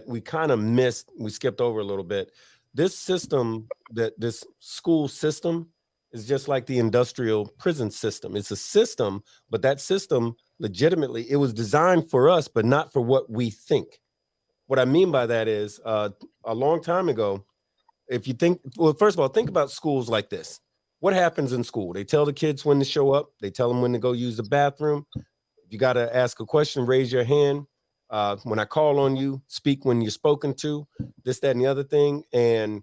we kind of missed. We skipped over a little bit. This system, this school system, is just like the industrial prison system. It's a system, but that system, legitimately, it was designed for us, but not for what we think. What I mean by that is, a long time ago, if you think, well, first of all, think about schools like this. What happens in school? They tell the kids when to show up. They tell them when to go use the bathroom. You got to ask a question, raise your hand. When I call on you, speak when you're spoken to, this, that, and the other thing. And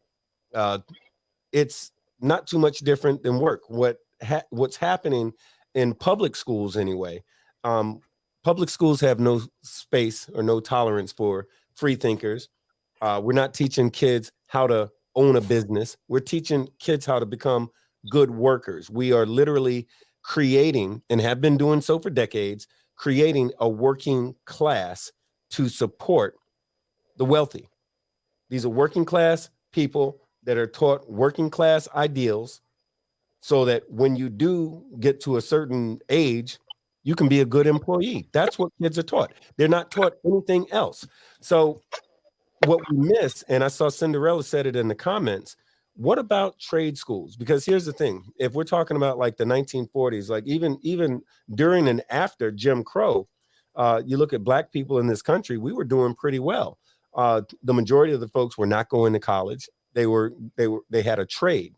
it's not too much different than work. What's happening in public schools anyway, public schools have no space or no tolerance for free thinkers. We're not teaching kids how to own a business. We're teaching kids how to become good workers. We are literally creating, and have been doing so for decades, creating a working class to support the wealthy. These are working class people that are taught working class ideals so that when you do get to a certain age, you can be a good employee. That's what kids are taught. They're not taught anything else. So what we miss, and I saw Cinderella said it in the comments, what about trade schools? Because here's the thing. If we're talking about like the 1940s, like even during and after Jim Crow, you look at black people in this country, we were doing pretty well. The majority of the folks were not going to college. They had a trade.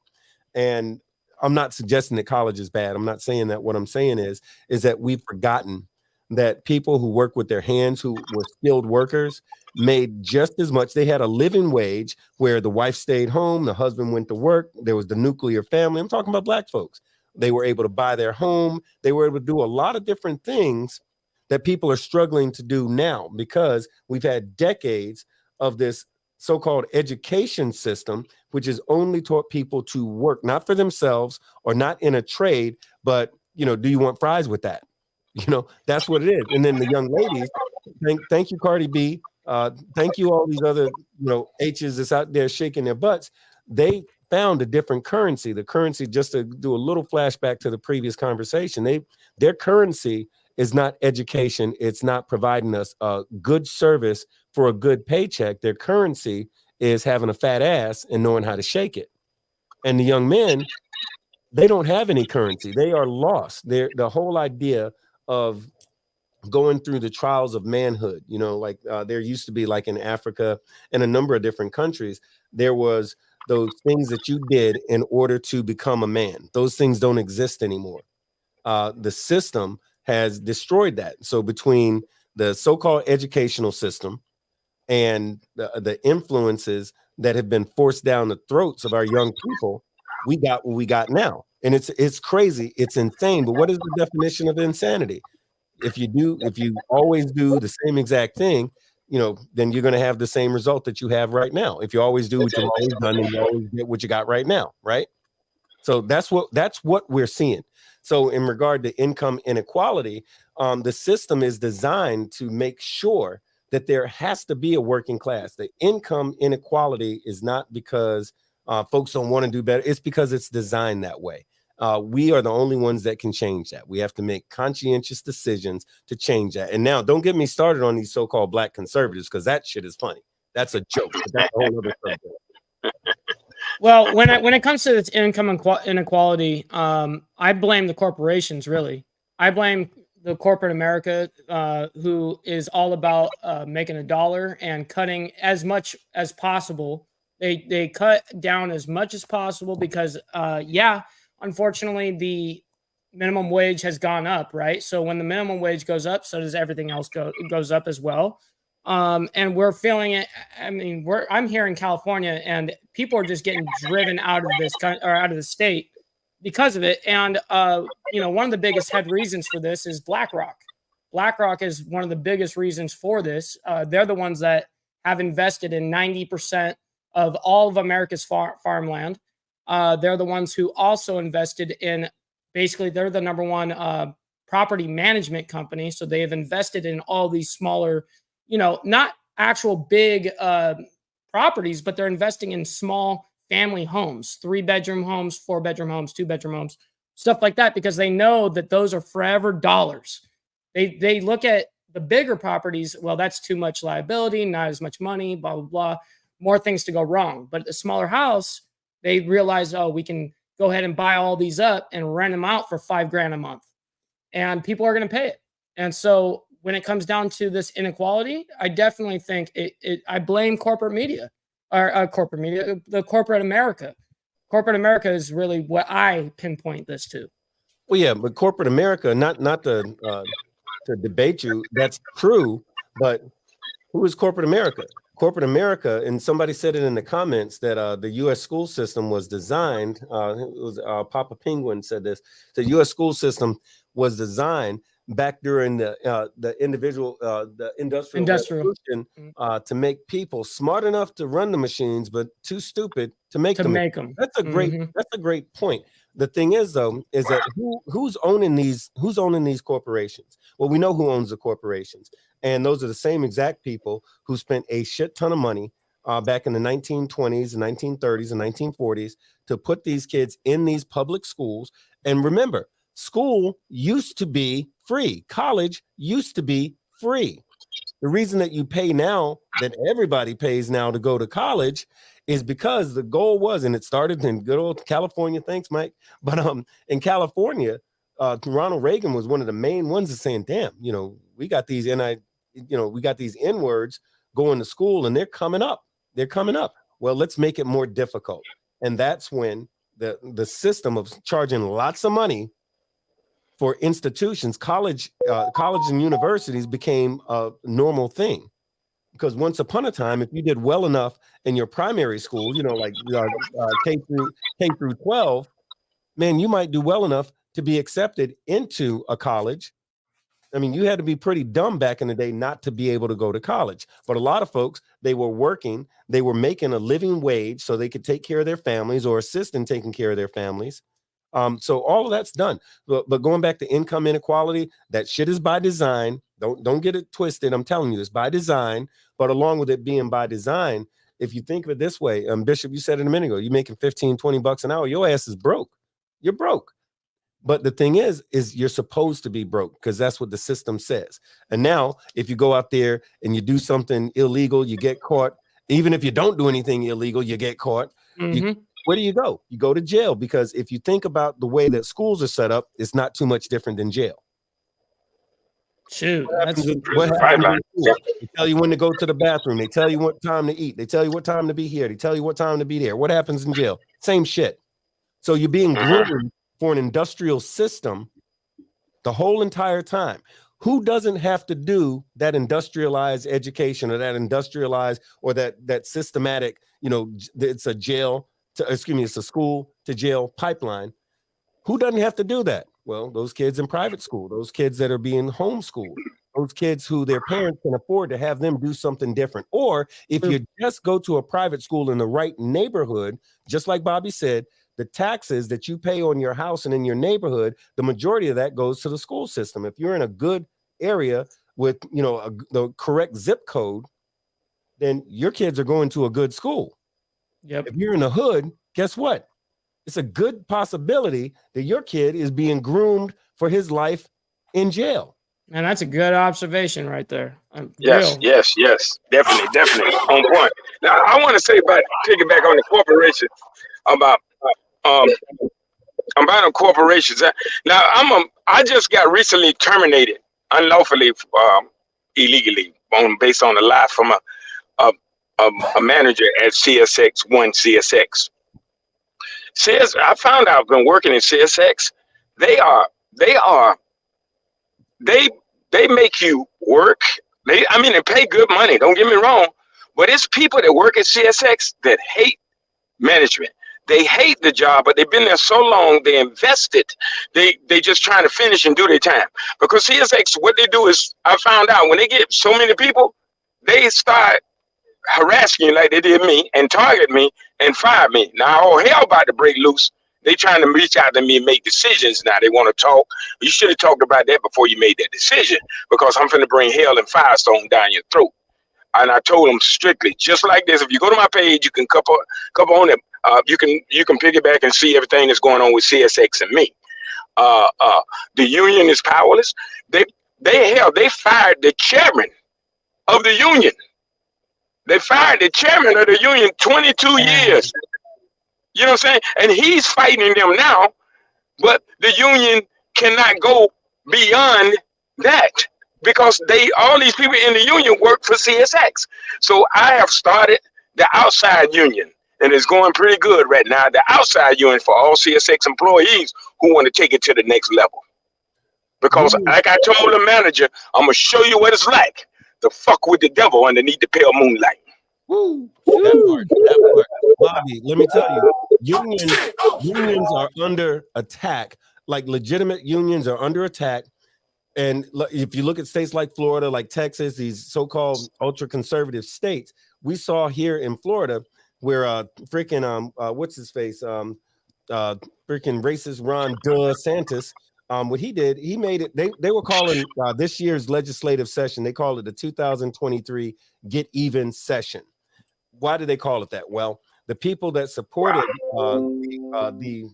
And I'm not suggesting that college is bad. I'm not saying that. What I'm saying is that we've forgotten that people who work with their hands, who were skilled workers, made just as much. They had a living wage where the wife stayed home, the husband went to work. There was the nuclear family. I'm talking about black folks. They were able to buy their home. They were able to do a lot of different things that people are struggling to do now, because we've had decades of this so-called education system, which has only taught people to work, not for themselves or not in a trade, but, do you want fries with that? That's what it is. And then the young ladies, thank you, Cardi B. Thank you, all these other, H's that's out there shaking their butts. They found a different currency. The currency, just to do a little flashback to the previous conversation, their currency is not education. It's not providing us a good service for a good paycheck. Their currency is having a fat ass and knowing how to shake it. And the young men, they don't have any currency. They are lost. The whole idea of going through the trials of manhood, like there used to be, like in Africa and a number of different countries, there was those things that you did in order to become a man. Those things don't exist anymore. The system has destroyed that. So between the so-called educational system and the influences that have been forced down the throats of our young people, we got what we got now. And it's crazy. It's insane. But what is the definition of insanity? If you always do the same exact thing, then you're going to have the same result that you have right now. If you always do what you've always done, then you always get what you got right now, right? So that's what we're seeing. So in regard to income inequality, the system is designed to make sure that there has to be a working class. The income inequality is not because folks don't want to do better. It's because it's designed that way. We are the only ones that can change that. We have to make conscientious decisions to change that. And now, don't get me started on these so-called black conservatives, because that shit is funny. That's a joke. But that's a whole other subject. Well, when it comes to this income inequality, I blame the corporations, really. I blame the corporate America, who is all about making a dollar and cutting as much as possible. They cut down as much as possible because, unfortunately, the minimum wage has gone up, right? So when the minimum wage goes up, so does everything else goes up as well. And we're feeling it. I mean, I'm here in California, and people are just getting driven out of this country or out of the state because of it. And one of the biggest head reasons for this is BlackRock. BlackRock is one of the biggest reasons for this. They're the ones that have invested in 90% of all of America's farmland. They're the ones who also invested in, basically, they're the number one property management company. So they have invested in all these smaller, not actual big properties, but they're investing in small family homes, 3-bedroom homes, 4-bedroom homes, 2-bedroom homes, stuff like that, because they know that those are forever dollars. They look at the bigger properties. Well, that's too much liability, not as much money, blah, blah, blah, more things to go wrong. But the smaller house, they realize, we can go ahead and buy all these up and rent them out for $5,000 a month. And people are going to pay it. And so when it comes down to this inequality, I definitely think I blame corporate media, or the corporate America. Corporate America is really what I pinpoint this to. Well, yeah, but corporate America, not to debate you, that's true. But who is corporate America? Corporate America, and somebody said it in the comments that the U.S. school system was designed. It was Papa Penguin said this. The U.S. school system was designed back during the industrial revolution to make people smart enough to run the machines, but too stupid to make them. That's a great point. The thing is, though, is that who's owning these corporations? Well, we know who owns the corporations. And those are the same exact people who spent a shit ton of money back in the 1920s, and 1930s, and 1940s to put these kids in these public schools. And remember, school used to be free. College used to be free. The reason that you pay now, that everybody pays now to go to college, is because the goal was, and it started in good old California. Thanks, Mike. But in California, Ronald Reagan was one of the main ones that saying, damn, we got these we got these N-words going to school and they're coming up. Well, let's make it more difficult. And that's when the system of charging lots of money for institutions, college and universities became a normal thing. Because once upon a time, if you did well enough in your primary school, like K through 12, man, you might do well enough to be accepted into a college. I mean, you had to be pretty dumb back in the day not to be able to go to college. But a lot of folks, they were working, they were making a living wage so they could take care of their families or assist in taking care of their families. So all of that's done. But going back to income inequality, that shit is by design. Don't get it twisted. I'm telling you, it's by design. But along with it being by design, if you think of it this way, Bishop, you said it a minute ago, you're making $15-20 an hour, your ass is broke. You're broke. But the thing is you're supposed to be broke because that's what the system says. And now if you go out there and you do something illegal, you get caught. Even if you don't do anything illegal, you get caught. Mm-hmm. Where do you go? You go to jail, because if you think about the way that schools are set up, it's not too much different than jail. Shoot, What happens in school? They tell you when to go to the bathroom. They tell you what time to eat. They tell you what time to be here. They tell you what time to be there. What happens in jail? Same shit. So you're being groomed for an industrial system the whole entire time. Who doesn't have to do that industrialized education or that industrialized or that systematic, it's a it's a school to jail pipeline. Who doesn't have to do that? Well, those kids in private school, those kids that are being homeschooled, those kids who their parents can afford to have them do something different. Or if you just go to a private school in the right neighborhood, just like Bobby said, the taxes that you pay on your house and in your neighborhood, the majority of that goes to the school system. If you're in a good area with, the correct zip code, then your kids are going to a good school. Yep. If you're in the hood, guess what? It's a good possibility that your kid is being groomed for his life in jail. And that's a good observation right there. Yes, definitely on point. Now, I want to say about piggyback on the corporation about corporations. Now, I just got recently terminated unlawfully, illegally, based on a lie from a manager at CSX. I found out I've been working in CSX. They make you work. They pay good money. Don't get me wrong, but it's people that work at CSX that hate management. They hate the job, but they've been there so long. They invested. They just trying to finish and do their time. Because CSX, what they do is, I found out when they get so many people, they start harassing you like they did me and target me and fire me. Now all hell about to break loose. They trying to reach out to me and make decisions. Now they want to talk. You should have talked about that before you made that decision, because I'm finna bring hell and firestone down your throat. And I told them strictly, just like this. If you go to my page, you can couple on it. You can piggyback and see everything that's going on with CSX and me. The union is powerless. They fired the chairman of the union. They fired the chairman of the union 22 years. You know what I'm saying? And he's fighting them now, but the union cannot go beyond that, because all these people in the union work for CSX. So I have started the outside union, and it's going pretty good right now. The outside union for all CSX employees who want to take it to the next level. Because like I told the manager, I'm going to show you what it's like to fuck with the devil underneath the pale moonlight. Woo. That part. Bobby, let me tell you, unions are under attack. Like legitimate unions are under attack. And if you look at states like Florida, like Texas, these so-called ultra-conservative states, we saw here in Florida where what's his face, freaking racist Ron DeSantis, what he did, he made it, they were calling this year's legislative session, they called it the 2023 Get Even session. Why did they call it that? Well, the people that supported the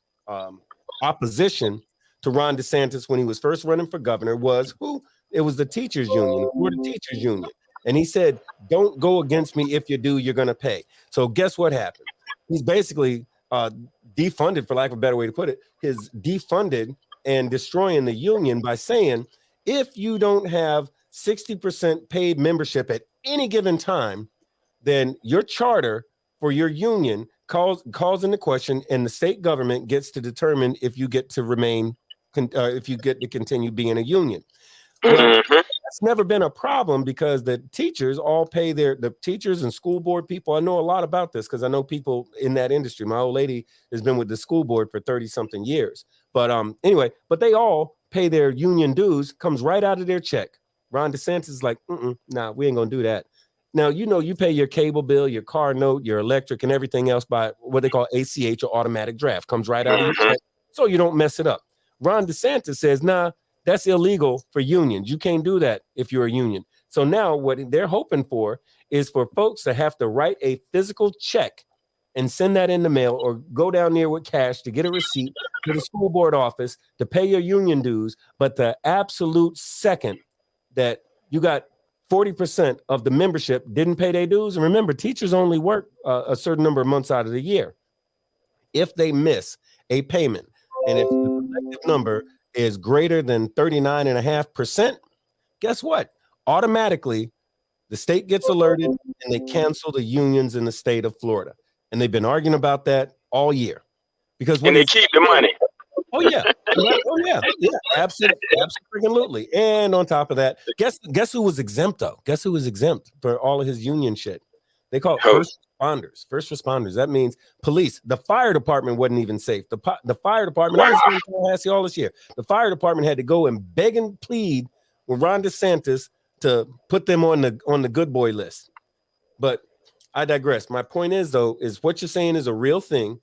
opposition to Ron DeSantis when he was first running for governor was who? It was the teachers union, the Florida Teachers Union. And he said, don't go against me. If you do, you're going to pay. So guess what happened? He's basically defunded, for lack of a better way to put it, his defunded and destroying the union by saying, if you don't have 60% paid membership at any given time, then your charter for your union calls into question, and the state government gets to determine if you get to remain, if you get to continue being a union. Well, that's never been a problem because the teachers all pay the teachers and school board people. I know a lot about this because I know people in that industry. My old lady has been with the school board for 30 something years. But anyway, but they all pay their union dues, comes right out of their check. Ron DeSantis is like, nah, we ain't gonna do that. Now, you pay your cable bill, your car note, your electric, and everything else by what they call ACH or automatic draft. Comes right out of your check, so you don't mess it up. Ron DeSantis says, nah, that's illegal for unions. You can't do that if you're a union. So now what they're hoping for is for folks to have to write a physical check and send that in the mail or go down there with cash to get a receipt to the school board office to pay your union dues. But the absolute second that you got 40% of the membership didn't pay their dues. And remember, teachers only work a certain number of months out of the year. If they miss a payment, and if the collective number is greater than 39.5%, guess what? Automatically, the state gets alerted and they cancel the unions in the state of Florida. And they've been arguing about that all year. Because when they keep the money. Oh yeah. Oh yeah. Yeah, absolutely. And on top of that, guess who was exempt though? Guess who was exempt for all of his union shit? They call it first responders. First responders. That means police. The fire department wasn't even safe. The fire department, I was in Tallahassee all this year. The fire department had to go and beg and plead with Ron DeSantis to put them on the good boy list. But I digress. My point is though, is what you're saying is a real thing.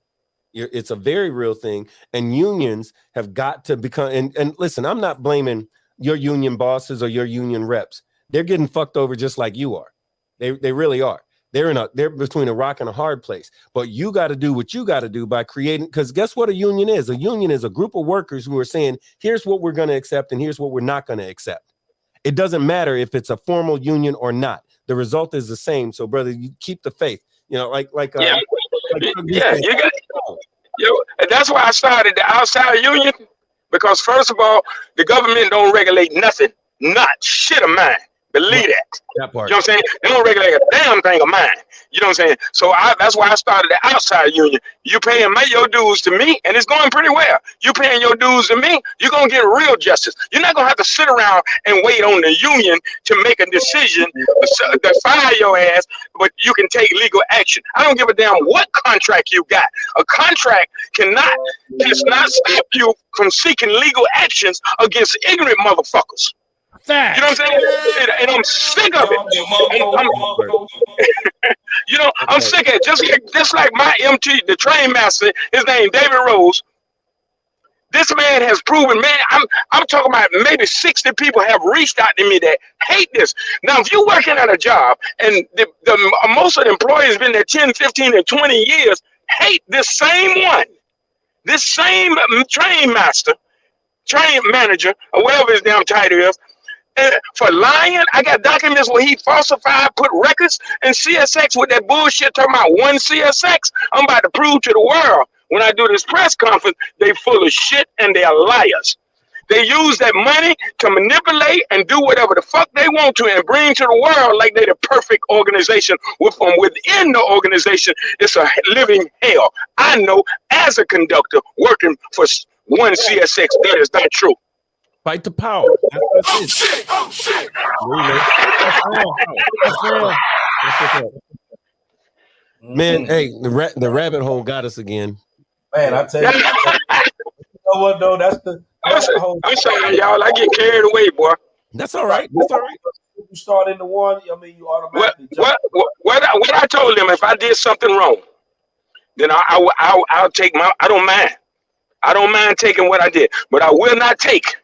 It's a very real thing, and unions have got to become. And listen, I'm not blaming your union bosses or your union reps. They're getting fucked over just like you are. They really are. They're between a rock and a hard place. But you got to do what you got to do by creating. Because guess what a union is? A union is a group of workers who are saying, here's what we're going to accept, and here's what we're not going to accept. It doesn't matter if it's a formal union or not. The result is the same. So, brother, you keep the faith. You know, you got. And that's why I started the outside union, because first of all, the government don't regulate nothing, not shit of mine. Believe that. Part. You know what I'm saying? They don't regulate a damn thing of mine. You know what I'm saying? So that's why I started the outside union. You paying your dues to me, and it's going pretty well. You paying your dues to me, you're gonna get real justice. You're not gonna have to sit around and wait on the union to make a decision to fire your ass, but you can take legal action. I don't give a damn what contract you got. A contract cannot stop you from seeking legal actions against ignorant motherfuckers. Fact. You know what I'm saying? And I'm sick of it. I'm sick of it. Just like my MT, the train master, his name David Rose. This man has proven, man, I'm talking about maybe 60 people have reached out to me that hate this. Now, if you're working at a job and most of the employees been there 10, 15, and 20 years, hate this same one, this same train master, train manager, or whatever his damn title is, for lying. I got documents where he falsified, put records, and CSX with that bullshit talking about one CSX. I'm about to prove to the world when I do this press conference, they full of shit and they're liars. They use that money to manipulate and do whatever the fuck they want to and bring to the world like they're the perfect organization. From within the organization, it's a living hell. I know as a conductor working for one CSX, that is not true. Fight the power. That's Man, hey, the rabbit hole got us again. Man, I tell you, you know what though? I'm sorry, y'all. I get carried away, boy. That's all right. That's all right. You start into one, I mean, you automatically. What I told them, if I did something wrong, then I'll take my. I don't mind. I don't mind taking what I did, but I will not take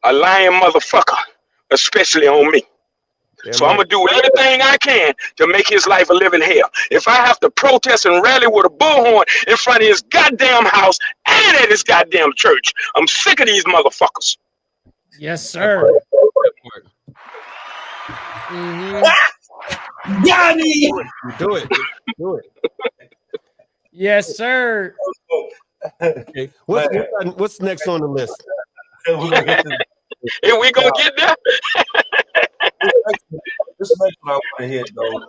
a lying motherfucker, especially on me. Yeah, so I'm gonna do everything I can to make his life a living hell. If I have to protest and rally with a bullhorn in front of his goddamn house and at his goddamn church, I'm sick of these motherfuckers. Yes, sir. Yanni! Do it. Do it. Yes, sir. Okay. What's next on the list? We're gonna hit this. And we gonna get there. This next one I want to hit though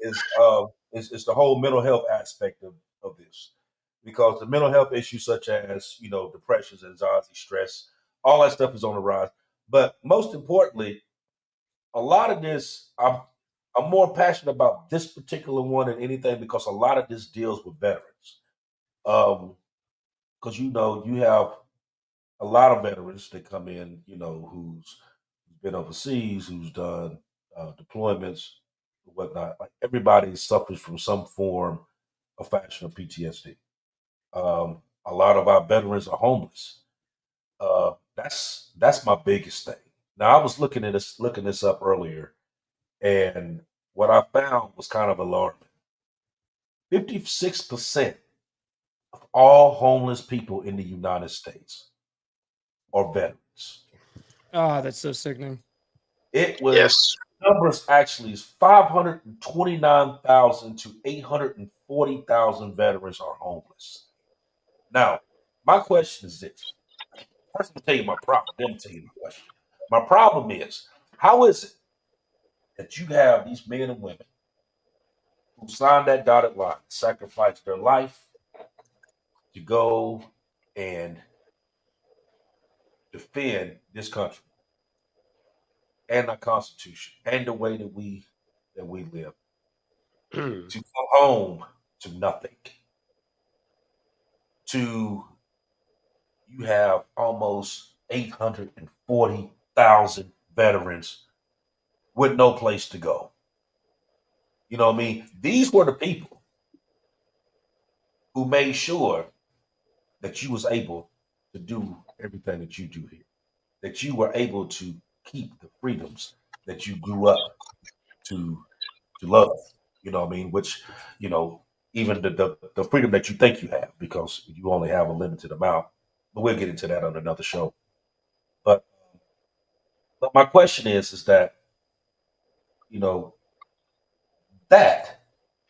is the whole mental health aspect of this, because the mental health issues such as depressions, anxiety, stress, all that stuff is on the rise. But most importantly, a lot of this I'm more passionate about this particular one than anything because a lot of this deals with veterans. Because you have a lot of veterans that come in, who's been overseas, who's done deployments, whatnot. Like everybody suffers from some form of fashion of PTSD. A lot of our veterans are homeless. That's my biggest thing. Now I was looking this up earlier, and what I found was kind of alarming. 56% of all homeless people in the United States are veterans. Oh, that's so sickening. It was Yes. numbers actually is 529,000 to 840,000 veterans are homeless. Now, my question is this. First, I'm gonna tell you my problem. Then I'm tell you my question. My problem is, how is it that you have these men and women who signed that dotted line, sacrificed their life to go and defend this country and our Constitution and the way that we live, to come home to nothing, to you have almost 840,000 veterans with no place to go. You know what I mean? These were the people who made sure that you was able to do everything that you do here, that you were able to keep the freedoms that you grew up to love. You know what I mean? Which, even the freedom that you think you have, because you only have a limited amount. But we'll get into that on another show. But my question is that, that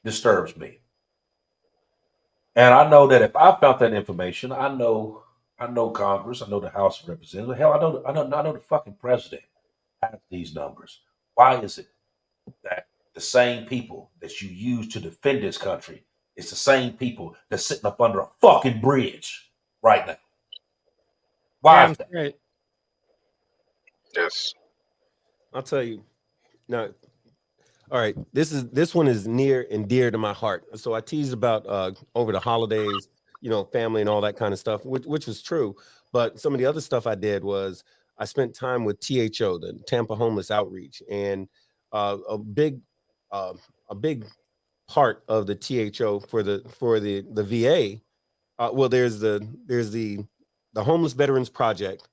disturbs me. And I know that if I found that information, I know Congress, I know the House of Representatives, hell, I know the fucking president has these numbers. Why is it that the same people that you use to defend this country is the same people that's sitting up under a fucking bridge right now? Why is that? Right. Yes. I'll tell you. Now, all right, this one is near and dear to my heart. So I teased about over the holidays, family and all that kind of stuff, which was true. But some of the other stuff I did was I spent time with THO, the Tampa Homeless Outreach, and a big part of the THO for the VA. Well, there's the Homeless Veterans Project,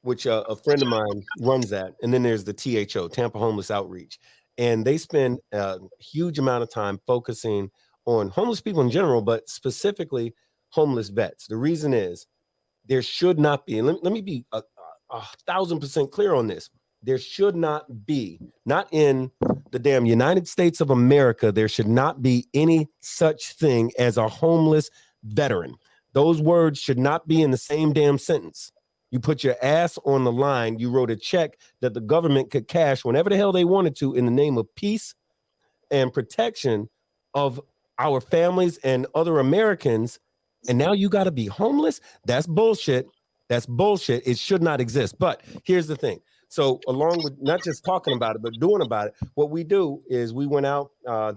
which a friend of mine runs that, and then there's the THO, Tampa Homeless Outreach. And they spend a huge amount of time focusing on homeless people in general, but specifically homeless vets. The reason is there should not be, and let me be 1,000% clear on this. There should not be, not in the damn United States of America, there should not be any such thing as a homeless veteran. Those words should not be in the same damn sentence. You put your ass on the line. You wrote a check that the government could cash whenever the hell they wanted to in the name of peace and protection of our families and other Americans. And now you got to be homeless? That's bullshit. That's bullshit. It should not exist. But here's the thing. So along with not just talking about it, but doing about it, what we do is we went out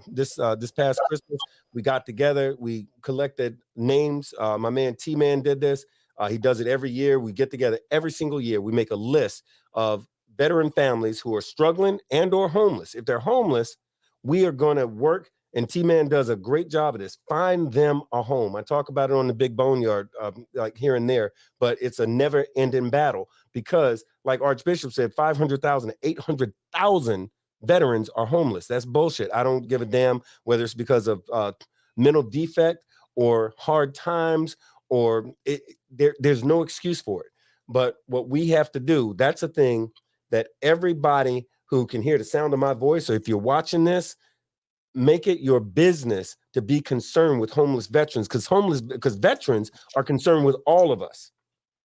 this past Christmas. We got together. We collected names. My man T-Man did this. He does it every year. We get together every single year. We make a list of veteran families who are struggling and or homeless. If they're homeless, we are going to work, and T-Man does a great job of this. Find them a home. I talk about it on the Big Boneyard, like here and there, but it's a never-ending battle because, like Archbishop said, 500,000 to 800,000 veterans are homeless. That's bullshit. I don't give a damn whether it's because of mental defect or hard times or there's no excuse for it. But what we have to do, that's a thing that everybody who can hear the sound of my voice, or if you're watching this, make it your business to be concerned with homeless veterans, because veterans are concerned with all of us.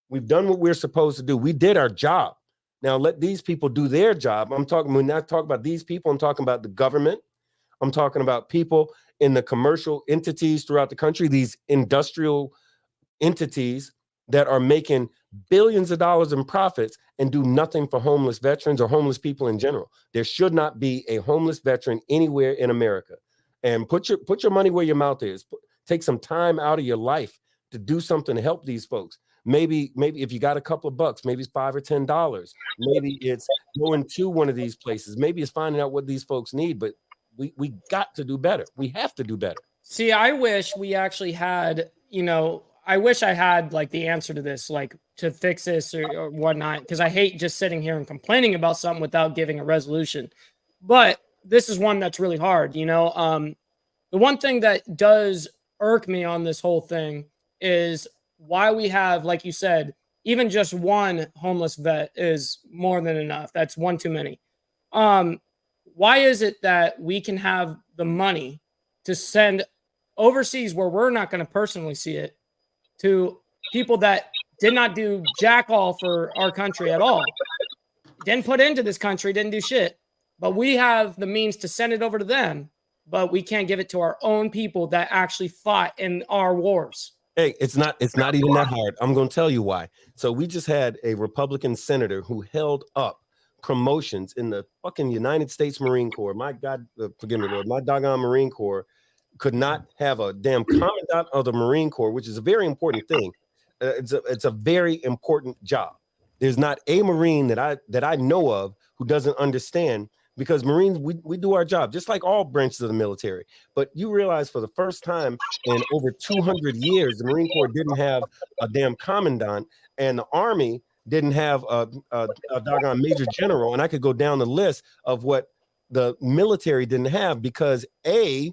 We've done what we're supposed to do. We did our job. Now let these people do their job. When I talk about these people, I'm talking about the government. I'm talking about people in the commercial entities throughout the country, these industrial entities that are making billions of dollars in profits and do nothing for homeless veterans or homeless people in general. There should not be a homeless veteran anywhere in America. And put your money where your mouth is. Take some time out of your life to do something to help these folks. Maybe if you got a couple of bucks, maybe it's $5 or $10. Maybe it's going to one of these places. Maybe it's finding out what these folks need. But we got to do better. We have to do better. See, I wish we actually had, I wish I had like the answer to this, like to fix this or whatnot, because I hate just sitting here and complaining about something without giving a resolution. But this is one that's really hard. The one thing that does irk me on this whole thing is why we have, like you said, even just one homeless vet is more than enough. That's one too many. Why is it that we can have the money to send overseas where we're not going to personally see it to people that did not do jack all for our country at all, didn't put into this country, didn't do shit, but we have the means to send it over to them, but we can't give it to our own people that actually fought in our wars? Hey, it's not even that hard. I'm going to tell you why. So we just had a Republican senator who held up promotions in the fucking United States Marine Corps. My God, forgive me, Lord, my doggone Marine Corps could not have a damn commandant of the Marine Corps, which is a very important thing. It's a very important job. There's not a Marine that I know of who doesn't understand, because Marines, we do our job just like all branches of the military. But you realize for the first time in over 200 years, the Marine Corps didn't have a damn commandant, and the Army didn't have a doggone major general. And I could go down the list of what the military didn't have because a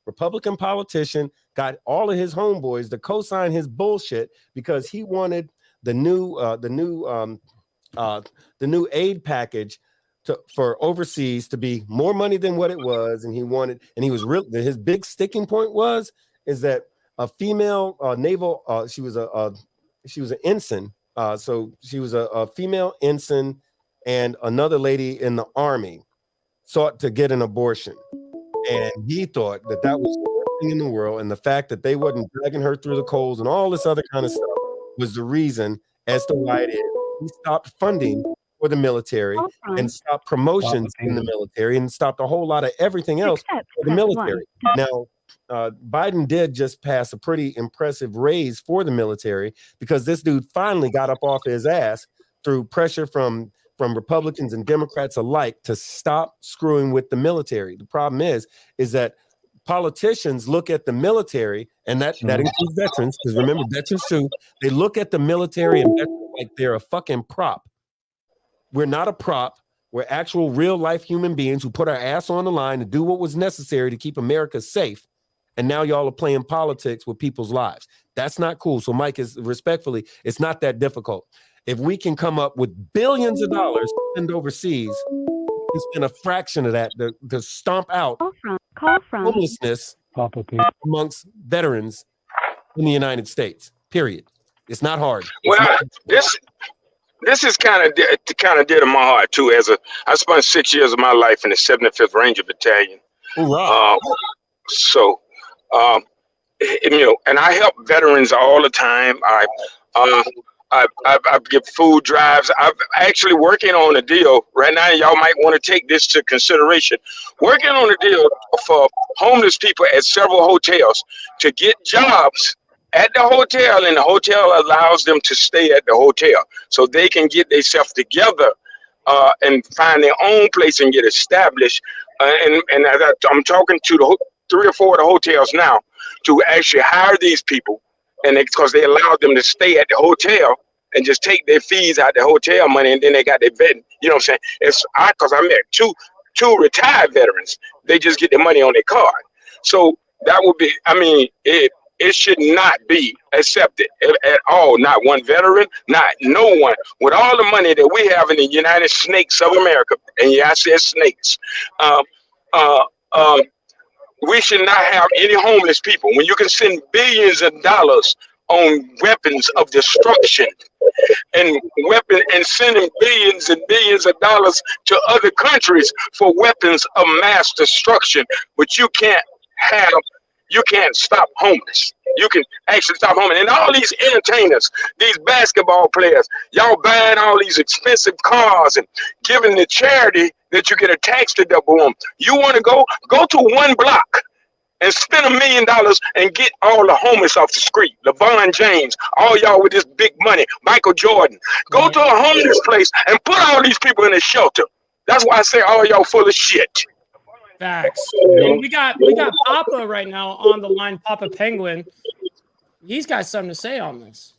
Republican politician got all of his homeboys to co-sign his bullshit because he wanted the new aid package for overseas to be more money than what it was. And his big sticking point is that a female naval, she was an ensign. So she was a female ensign, and another lady in the Army sought to get an abortion. And he thought that was the worst thing in the world. And the fact that they wasn't dragging her through the coals and all this other kind of stuff was the reason as to why it is. He stopped funding for the military and stopped promotions in the military and stopped a whole lot of everything else for the military. Now, Biden did just pass a pretty impressive raise for the military because this dude finally got up off his ass through pressure from Republicans and Democrats alike to stop screwing with the military. The problem is that politicians look at the military, and that includes veterans, because remember, veterans too, they look at the military and veterans like they're a fucking prop. We're not a prop. We're actual real life human beings who put our ass on the line to do what was necessary to keep America safe. And now y'all are playing politics with people's lives. That's not cool. So Mike, it's not that difficult. If we can come up with billions of dollars to send overseas, and spend a fraction of that to stomp out homelessness amongst veterans in the United States, period. It's not hard. This is kind of dear to my heart too. I spent 6 years of my life in the 75th Ranger Battalion. And I help veterans all the time. I give food drives. I'm actually working on a deal right now. Y'all might want to take this to consideration. Working on a deal for homeless people at several hotels to get jobs at the hotel, and the hotel allows them to stay at the hotel so they can get themselves together and find their own place and get established. And I'm talking to the 3 or 4 of the hotels now to actually hire these people, and because they allowed them to stay at the hotel and just take their fees out the hotel money, and then they got their vetting. You know what I'm saying? Because I met two retired veterans. They just get their money on their card. So that would be, It should not be accepted at all. Not one veteran, not no one. With all the money that we have in the United Snakes of America, and yeah, I said snakes, um, uh, um, we should not have any homeless people. When you can send billions of dollars on weapons of destruction and sending billions and billions of dollars to other countries for weapons of mass destruction, but you can't stop homeless. You can actually stop homeless. And all these entertainers, these basketball players, y'all buying all these expensive cars and giving the charity that you get a tax deductible on. You want to go to one block and spend $1 million and get all the homeless off the street. LeBron James, all y'all with this big money, Michael Jordan. Go to a homeless place and put all these people in a shelter. That's why I say all y'all full of shit. Facts. And we got Papa right now on the line, Papa Penguin. He's got something to say on this.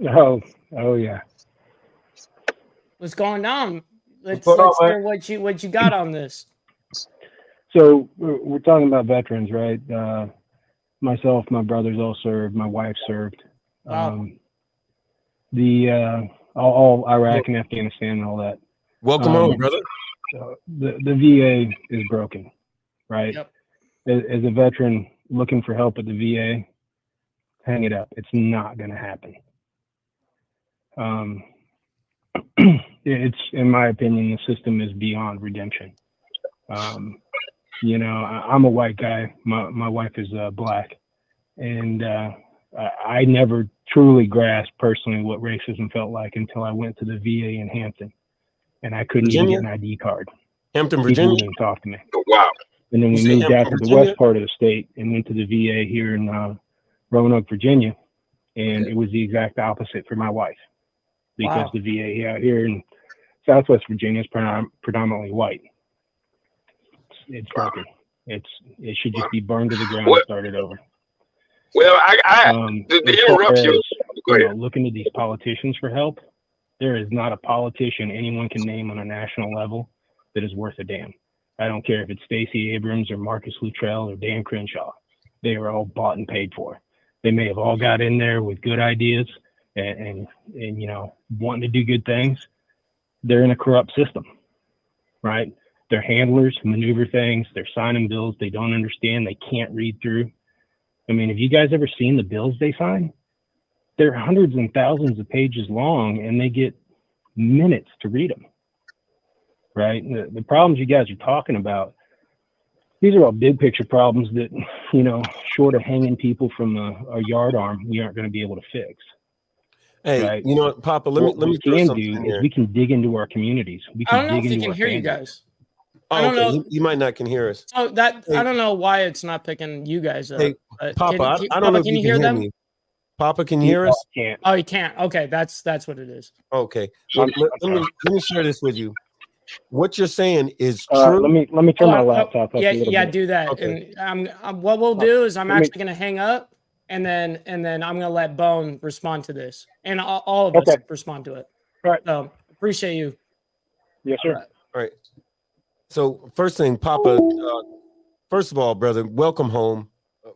Oh yeah. What's going on? Let's going on, hear what you got on this. So we're talking about veterans, right? Myself, my brothers all served. My wife served. Wow. All Iraq and Afghanistan and all that. Welcome home, brother. The VA is broken, right? Yep. As a veteran looking for help at the VA, hang it up. It's not going to happen. It's, in my opinion, the system is beyond redemption. You know, I'm a white guy. My wife is black, and I never truly grasped personally what racism felt like until I went to the VA in Hampton, and I couldn't even get an ID card. Hampton, People Virginia. didn't talk to me. Wow. And then we You say moved out Hampton, to the Virginia? west part of the state and went to the VA here in Roanoke, Virginia, and it was the exact opposite for my wife, because Wow. the VA out here in Southwest Virginia is predominantly white. It's broken. It should just be burned to the ground and started over. Well, to as interrupt far you, as, go you know, ahead. looking to these politicians for help, there is not a politician anyone can name on a national level that is worth a damn. I don't care if it's Stacey Abrams or Marcus Luttrell or Dan Crenshaw. They are all bought and paid for. They may have all got in there with good ideas and you know, wanting to do good things. They're in a corrupt system, right? They're handlers, maneuver things. They're signing bills they don't understand. They can't read through. I mean, have you guys ever seen the bills they sign? They're hundreds and thousands of pages long, and they get minutes to read them, right? The problems you guys are talking about, these are all big picture problems that, you know, short of hanging people from a yard arm, we aren't going to be able to fix. Hey, Right. you know what, Papa? Let What me we throw can something do in is there. we can dig into our communities. We I can don't know dig if he into can our hear you families. guys. Oh, I don't okay. know. You might not can hear us. Oh, that Hey. I don't know why it's not picking you guys up. Hey, but Papa, I don't Papa, know if can you you hear them? me. Papa, can you hear us? Can't. Oh, you can't. Okay, that's what it is. Okay. Let me share this with you. What you're saying is Let true. me turn my Oh, laptop up yeah, a little yeah, bit. do that. Okay. And what we'll do is I'm Let me- actually gonna hang up, and then I'm gonna let Bone respond to this, and all of us Okay. respond to it. All right. So appreciate you. Yes, sir. All right. So first thing, Papa, first of all, brother, welcome home.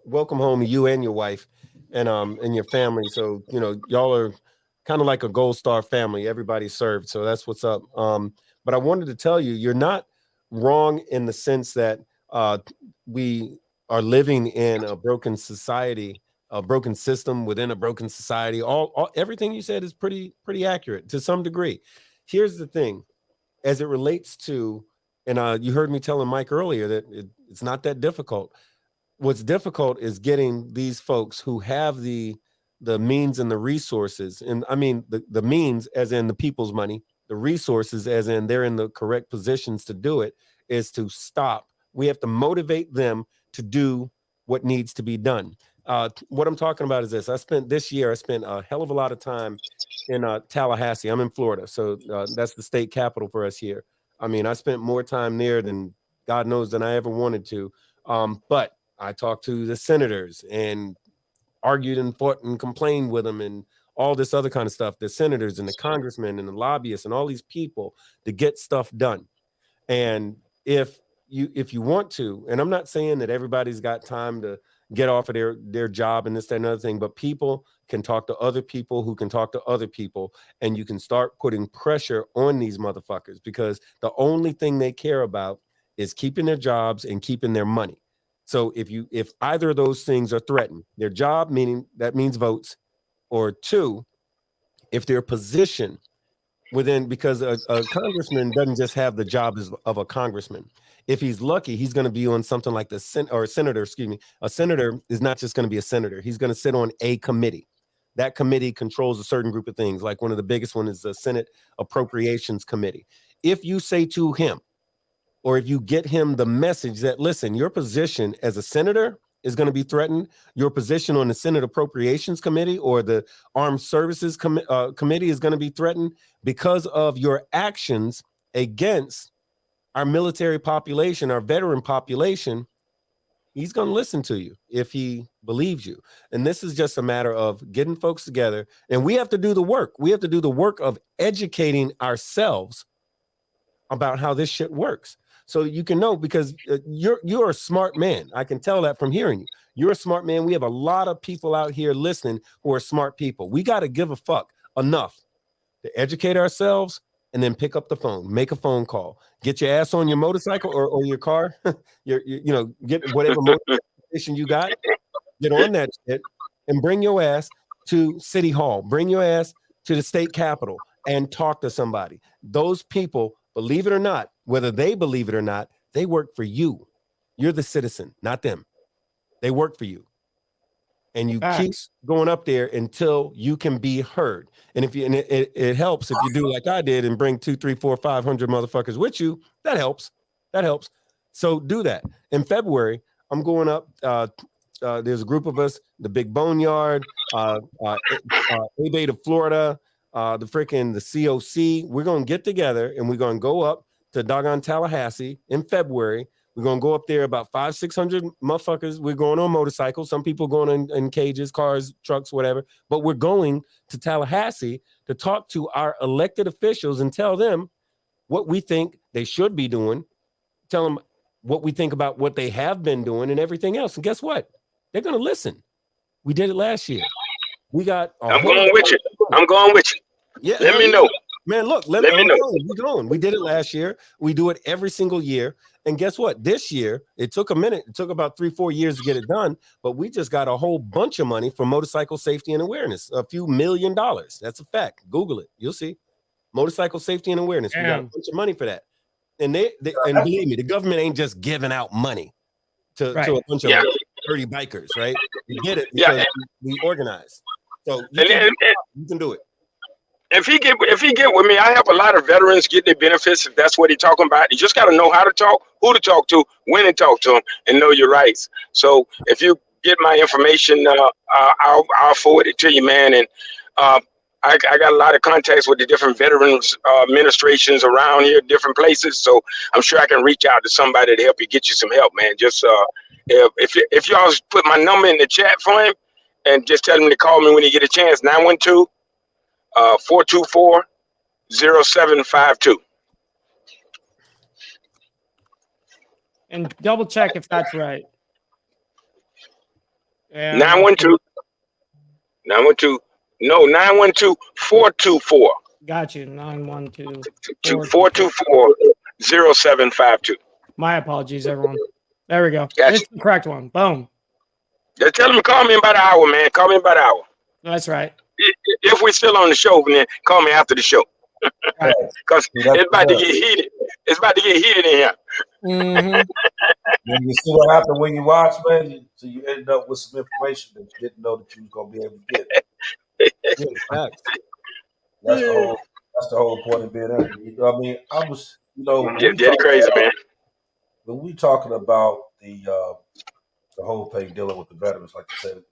Welcome home, you and your wife and your family. So, you know, y'all are kind of like a gold star family. Everybody served. So that's what's up. But I wanted to tell you, you're not wrong in the sense that we are living in a broken society, a broken system within a broken society. Everything you said is pretty accurate to some degree. Here's the thing, as it relates to, and you heard me telling Mike earlier that it's not that difficult. What's difficult is getting these folks who have the means and the resources, and I mean the means as in the people's money, the resources as in they're in the correct positions to do it, is to stop. We have to motivate them to do what needs to be done. What I'm talking about is this. This year I spent a hell of a lot of time in Tallahassee. I'm in Florida, so that's the state capital for us here. I mean, I spent more time there than God knows than I ever wanted to. But I talked to the senators and argued and fought and complained with them and all this other kind of stuff, the senators and the congressmen and the lobbyists and all these people to get stuff done. And if you want to, and I'm not saying that everybody's got time to get off of their job and this, that, and other thing. But people can talk to other people who can talk to other people, and you can start putting pressure on these motherfuckers, because the only thing they care about is keeping their jobs and keeping their money. So if either of those things are threatened, their job, meaning that means votes, or two, if their position within, because a congressman doesn't just have the job of a congressman. If he's lucky, he's going to be on something like a senator, excuse me. A senator is not just going to be a senator. He's going to sit on a committee. That committee controls a certain group of things. Like one of the biggest one is the Senate Appropriations Committee. If you say to him, or if you get him the message that, listen, your position as a senator is going to be threatened, your position on the Senate Appropriations Committee or the Armed Services Committee is going to be threatened because of your actions against our military population, our veteran population, he's going to listen to you if he believes you. And this is just a matter of getting folks together. And we have to do the work. We have to do the work of educating ourselves about how this shit works. So you can know, because you're a smart man. I can tell that from hearing you. You're a smart man. We have a lot of people out here listening who are smart people. We got to give a fuck enough to educate ourselves and then pick up the phone, make a phone call, get your ass on your motorcycle or your car, get whatever motivation you got, get on that shit and bring your ass to City Hall, bring your ass to the state capitol and talk to somebody. Those people, believe it or not, whether they believe it or not, they work for you. You're the citizen, not them. They work for you. And you keep going up there until you can be heard. And it helps if you do like I did and bring 200, 300, 400, 500 motherfuckers with you. That helps. That helps. So do that. In February, I'm going up. There's a group of us, the Big Boneyard, A-Bay to Florida, the COC. We're going to get together and we're going to go up to doggone Tallahassee in February. We're going to go up there, about 500-600 motherfuckers. We're going on motorcycles. Some people going in cages, cars, trucks, whatever. But we're going to Tallahassee to talk to our elected officials and tell them what we think they should be doing. Tell them what we think about what they have been doing and everything else. And guess what? They're going to listen. We did it last year. We got. I'm going with you. I'm going with you. Yeah. Let me know. Man, look, let me know. We're going. We did it last year. We do it every single year. And guess what? This year, it took a minute. It took about 3-4 years to get it done. But we just got a whole bunch of money for motorcycle safety and awareness. A few $1 million. That's a fact. Google it. You'll see. Motorcycle safety and awareness. We got a bunch of money for that. And and believe me, the government ain't just giving out money to a bunch of dirty bikers, right? We get it because we organize. So you can do it. If he get with me, I have a lot of veterans getting their benefits. If that's what he's talking about, you just got to know how to talk, who to talk to, when to talk to them, and know your rights. So if you get my information, I'll forward it to you, man. And I got a lot of contacts with the different veterans administrations around here, different places. So I'm sure I can reach out to somebody to help you get you some help, man. Just if y'all put my number in the chat for him, and just tell him to call me when you get a chance. 912-424-0752. And double check if that's right. 912-424. Got you. 912-424-0752. My apologies, everyone. There we go. Gotcha. It's the correct one. Boom. Just tell him to call me in about an hour, man. Call me in about an hour. That's right. If we're still on the show, then call me after the show. Because it's about to get heated. It's about to get heated in here. Mm-hmm. You see what happened when you watch, man? So you ended up with some information that you didn't know that you was going to be able to get. That's the whole point of being there. I mean, I was, Daddy crazy, man. When we talking about the whole thing dealing with the veterans, like you said,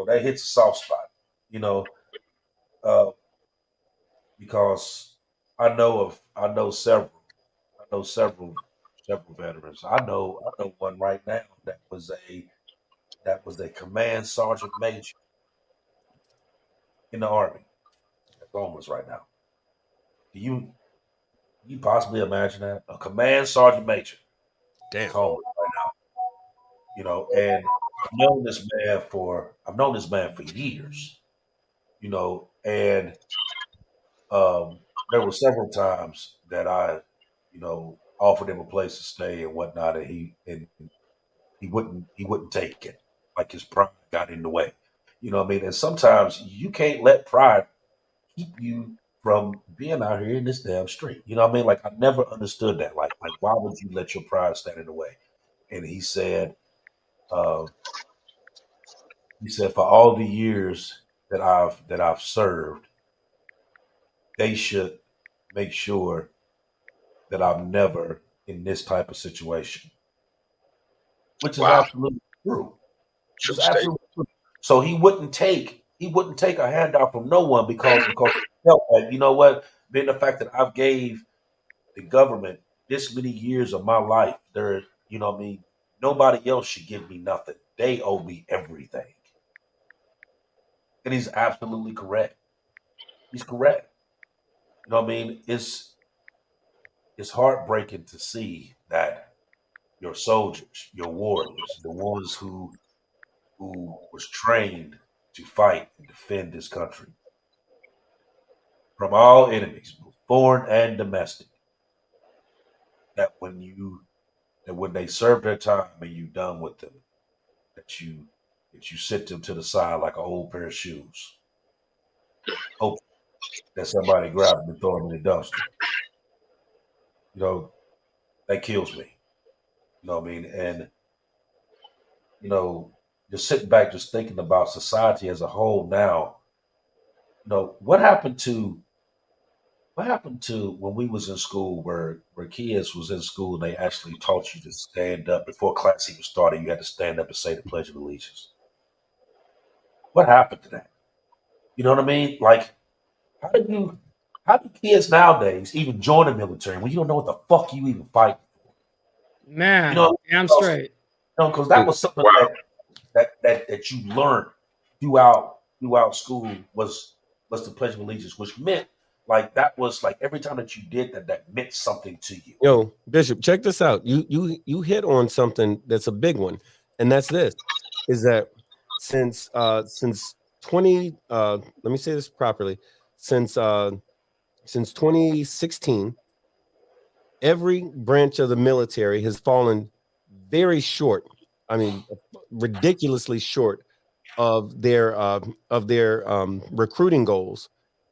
that hits a soft spot, because I know several veterans. I know one right now that was a command sergeant major in the Army. That's homeless right now. Do you possibly imagine that? A command sergeant major. Damn. Homeless right now. And known this man for years, and there were several times that I, offered him a place to stay and whatnot, and he wouldn't take it. Like his pride got in the way. You know what I mean? And sometimes you can't let pride keep you from being out here in this damn street. You know what I mean? Like I never understood that. Like why would you let your pride stand in the way? And uh, he said, for all the years that I've served, they should make sure that I'm never in this type of situation, which is Wow, absolutely true. Which true is state. absolutely true. So he wouldn't take a handout from no one because he felt like, you know what, being the fact that I've gave the government this many years of my life, you know what I mean, nobody else should give me nothing. They owe me everything. And he's absolutely correct. He's correct. You know what I mean? It's heartbreaking to see that your soldiers, your warriors, the ones who was trained to fight and defend this country from all enemies, both foreign and domestic, that when they serve their time and you done with them, that you sit them to the side like an old pair of shoes, hope that somebody grab them and throw them in the dumpster. You know, that kills me. You know what I mean? And you know, just sitting back, just thinking about society as a whole now. What happened to when we was in school, where kids was in school and they actually taught you to stand up before class even started? You had to stand up and say the Pledge of Allegiance. What happened to that? You know what I mean? Like, how do you, how do kids nowadays even join the military when you don't know what the fuck you even fight? You Man, know, damn straight. because that was something Wow. that you learned throughout school was the Pledge of Allegiance, which meant like that was like every time that you did that, that meant something to you. Yo, Bishop, check this out. You hit on something that's a big one, and that's this: is that since 20 let me say this properly, since 2016, every branch of the military has fallen very short. I mean, ridiculously short of their recruiting goals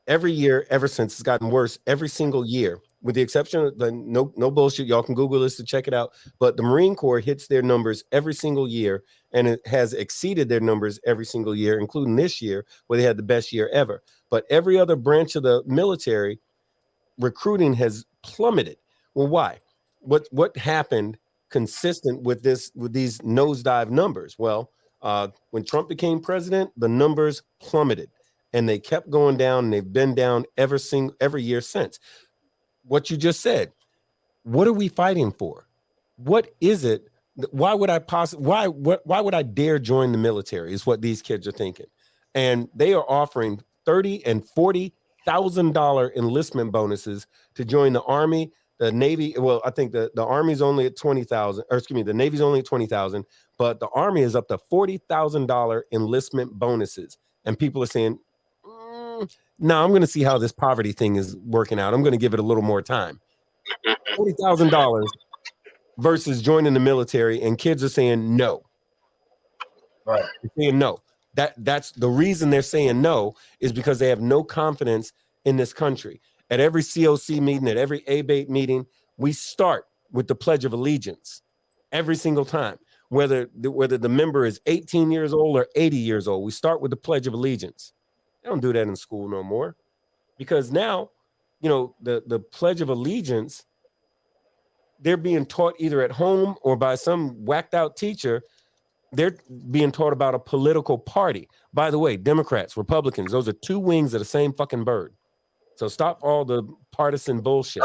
every year ever since. It's gotten worse every single year, with the exception of the no bullshit. Y'all can Google this to check it out. But the Marine Corps hits their numbers every single year, and it has exceeded their numbers every single year, including this year where they had the best year ever. But every other branch of the military, recruiting has plummeted. Well, why? What happened consistent with these nosedive numbers? Well, when Trump became president, the numbers plummeted, and they kept going down, and they've been down every year since. What you just said. What are we fighting for? What is it? Why would I dare join the military? Is what these kids are thinking, and they are offering $30,000 and $40,000 enlistment bonuses to join the Army, the Navy. Well, I think the Army's only at 20,000, or excuse me, the Navy's only at 20,000, but the Army is up to $40,000 enlistment bonuses, and people are saying, "No, I'm going to see how this poverty thing is working out. I'm going to give it a little more time." $40,000 versus joining the military, and kids are saying no. Right. They're saying no. That's the reason they're saying no, is because they have no confidence in this country. At every COC meeting, at every ABATE meeting, we start with the Pledge of Allegiance every single time. Whether the member is 18 years old or 80 years old, we start with the Pledge of Allegiance. They don't do that in school no more, because now, the Pledge of Allegiance, they're being taught either at home or by some whacked out teacher. They're being taught about a political party. By the way, Democrats, Republicans, those are two wings of the same fucking bird. So stop all the partisan bullshit.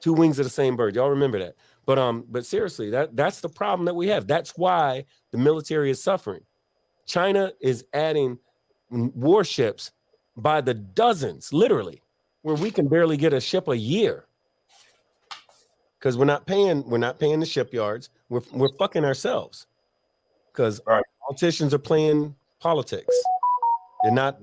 Two wings of the same bird. Y'all remember that. But seriously, that's the problem that we have. That's why the military is suffering. China is adding warships by the dozens, literally, where we can barely get a ship a year. Because we're not paying the shipyards. We're fucking ourselves. because Right. politicians are playing politics. They're not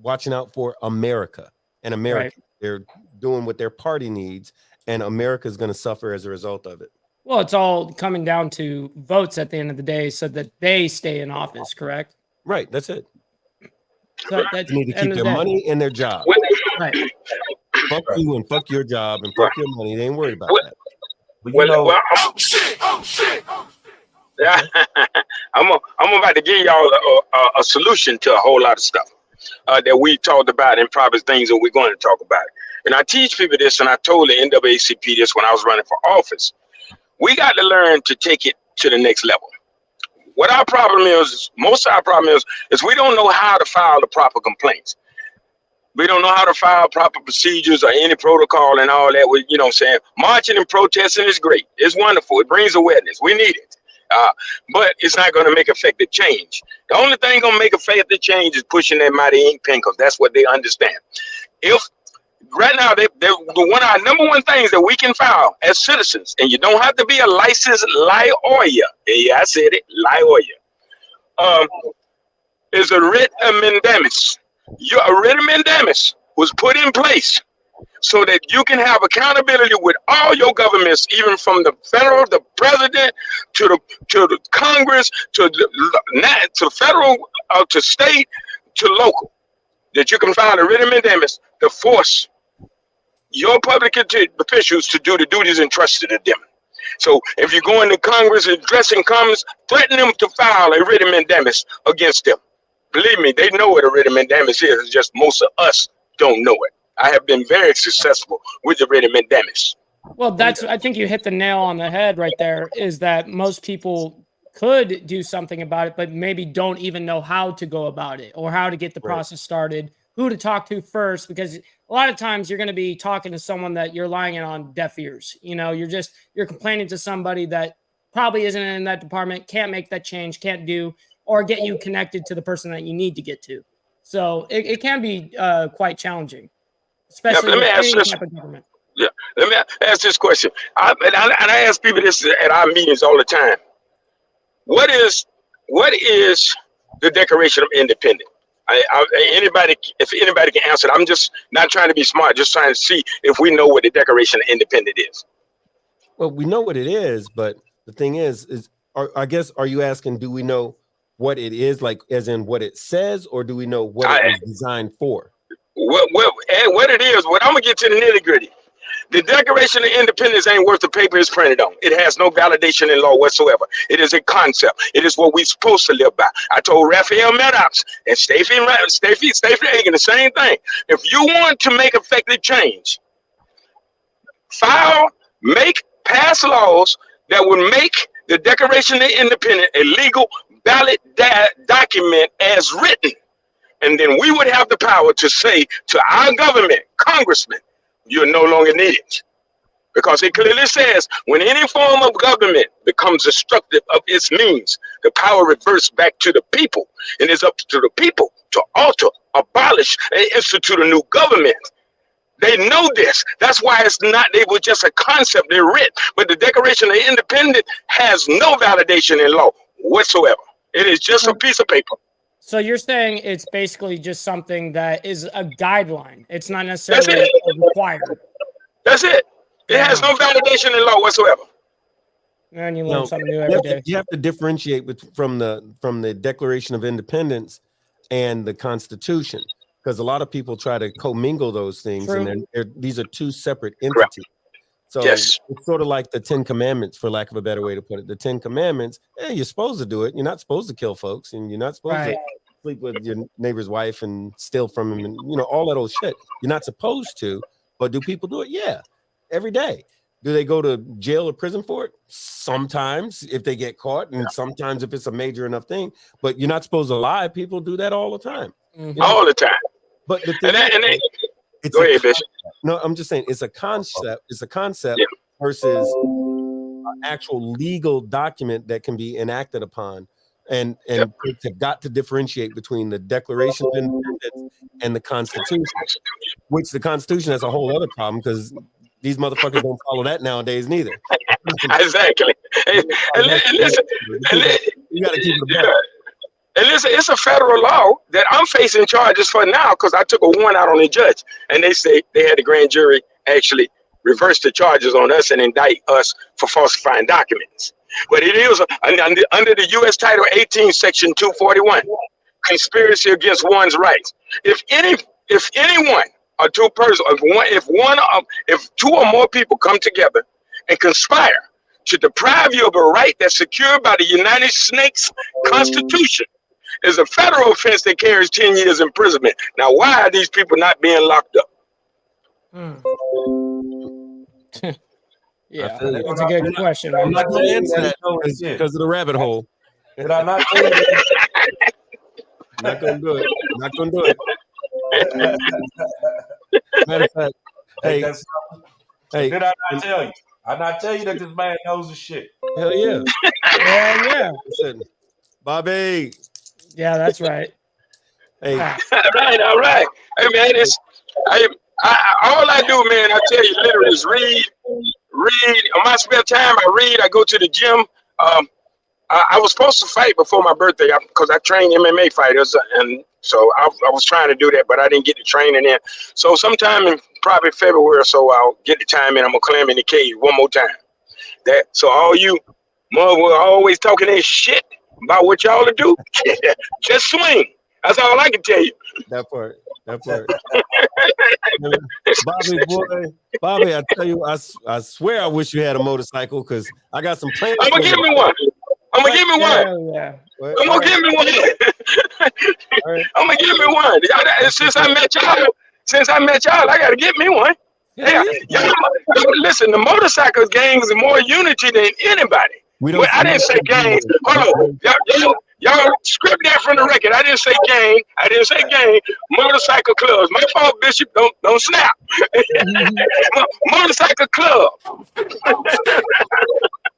watching out for America and America. Right. They're doing what their party needs, and America is going to suffer as a result of it. Well, it's all coming down to votes at the end of the day so that they stay in office, correct? Right. That's it. So that's They need to the end keep of the their day. money and their job. Right. Fuck you and fuck your job and fuck your money. They ain't worried about that. But you know, I'm about to give y'all a solution to a whole lot of stuff that we talked about and probably things that we're going to talk about. And I teach people this, and I told the NAACP this when I was running for office. We got to learn to take it to the next level. What our problem is, most of our problem is we don't know how to file the proper complaints. We don't know how to file proper procedures or any protocol and all that. You know what I'm saying? Marching and protesting is great. It's wonderful. It brings awareness. We need it. But it's not going to make effective change. The only thing going to make effective change is pushing that mighty ink pen, because that's what they understand. If right now, one of our number one things that we can file as citizens, and you don't have to be a licensed lawyer. Yeah, I said it, lawyer. Is a writ of mandamus. A writ of mandamus was put in place so that you can have accountability with all your governments, even from the federal, the president, to the Congress, to the federal, to state, to local. That you can file a writ of mandamus to force your public officials to do the duties entrusted to them. So if you go into Congress and addressing Congress, threaten them to file a writ of mandamus against them. Believe me, they know what a writ of mandamus is. It's just most of us don't know it. I have been very successful with the writ of mandamus. Well, I think you hit the nail on the head right there, is that most people could do something about it, but maybe don't even know how to go about it or how to get the process started, who to talk to first, because a lot of times you're going to be talking to someone that you're lying on deaf ears. You know, you're complaining to somebody that probably isn't in that department, can't make that change, can't do, or get you connected to the person that you need to get to. So it can be quite challenging, especially with any type of government. Yeah, let me ask this question. I ask people this at our meetings all the time. What is the Declaration of Independence? If anybody can answer it, I'm just not trying to be smart, just trying to see if we know what the Declaration of Independence is. Well, we know what it is, but the thing is I guess, are you asking, do we know what it is, like as in what it says, or do we know what it was designed for? What it is, what I'm gonna get to the nitty gritty. The Declaration of Independence ain't worth the paper it's printed on. It has no validation in law whatsoever. It is a concept. It is what we're supposed to live by. I told Raphael Maddox and Stacey Agan the same thing. If you want to make effective change, pass laws that would make the Declaration of Independence a legal, valid document as written. And then we would have the power to say to our government, congressmen, you're no longer needed. Because it clearly says when any form of government becomes destructive of its means, the power reverts back to the people. And it's up to the people to alter, abolish, and institute a new government. They know this. That's why they were just a concept they writ. But the Declaration of Independence has no validation in law whatsoever. It is just a piece of paper. So you're saying it's basically just something that is a guideline. It's not necessarily required. That's it. It has no validation in law whatsoever. And you learn something new every day. You have to differentiate from the Declaration of Independence and the Constitution, because a lot of people try to commingle those things. True. And these are two separate entities. So yes. It's sort of like the 10 Commandments, for lack of a better way to put it. The 10 Commandments, you're supposed to do it. You're not supposed to kill folks, and you're not supposed to sleep with your neighbor's wife and steal from him, and all that old shit. You're not supposed to, but do people do it? Yeah, every day. Do they go to jail or prison for it? Sometimes, if they get caught, and sometimes if it's a major enough thing. But you're not supposed to lie. People do that all the time. Mm-hmm. All the time. But the thing go ahead, Bishop. No, I'm just saying it's a concept. It's a concept versus an actual legal document that can be enacted upon. And have got to differentiate between the Declaration of Independence and the Constitution, which the Constitution has a whole other problem, because these motherfuckers don't follow that nowadays neither. Exactly. And You got to keep it Yeah. above. And it's a federal law that I'm facing charges for now because I took a warrant out on the judge, and they say they had the grand jury actually reverse the charges on us and indict us for falsifying documents. But it is under the U.S. Title 18, Section 241, conspiracy against one's rights. If anyone or two persons, if two or more people come together and conspire to deprive you of a right that's secured by the United States Constitution, is a federal offense that carries 10 years imprisonment. Now, why are these people not being locked up? Yeah, feel you. that's a good question. I'm Man. not going to answer that Yeah. because of the rabbit hole. Did I not tell you that? Not going to do it. Not going to do it. Matter of fact, Hey, hey, hey, did I not tell you? I not tell you that this man knows his shit. hell yeah. Yeah, yeah, Listen, Bobby. yeah. That's right. Hey, All right. Hey, man, all I do, man, I tell you, literally is read. On my spare time, I read. I go to the gym. I was supposed to fight before my birthday because I train MMA fighters, and so I was trying to do that, but I didn't get the training in. So sometime in probably February or so, I'll get the time in. I'm gonna climb in the cage one more time. So all you mother always talking that shit about what y'all to do, just swing. That's all I can tell you. that part. Bobby, I tell you, I swear I wish you had a motorcycle because I got some plans. I'm gonna give me one. I'm gonna give me one. Hell yeah. I'm gonna give me one. I'm gonna give me one. Since I met y'all, I gotta get me one. Yeah. Y'all, listen, the motorcycle gangs are more unity than anybody. I didn't say gangs. Hold on. Y'all script that from the record. I didn't say gang. Motorcycle clubs. My fault, Bishop. Don't snap. Motorcycle club.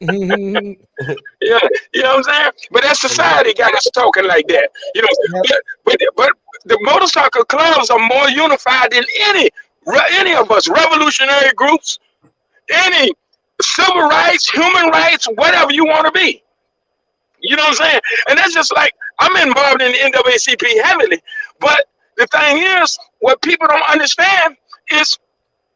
Yeah, you know what I'm saying? But that society got us talking like that. You know, but the motorcycle clubs are more unified than any of us revolutionary groups, any civil rights, human rights, whatever you want to be. You know what I'm saying? And that's just like, I'm involved in the NAACP heavily. But the thing is, what people don't understand is,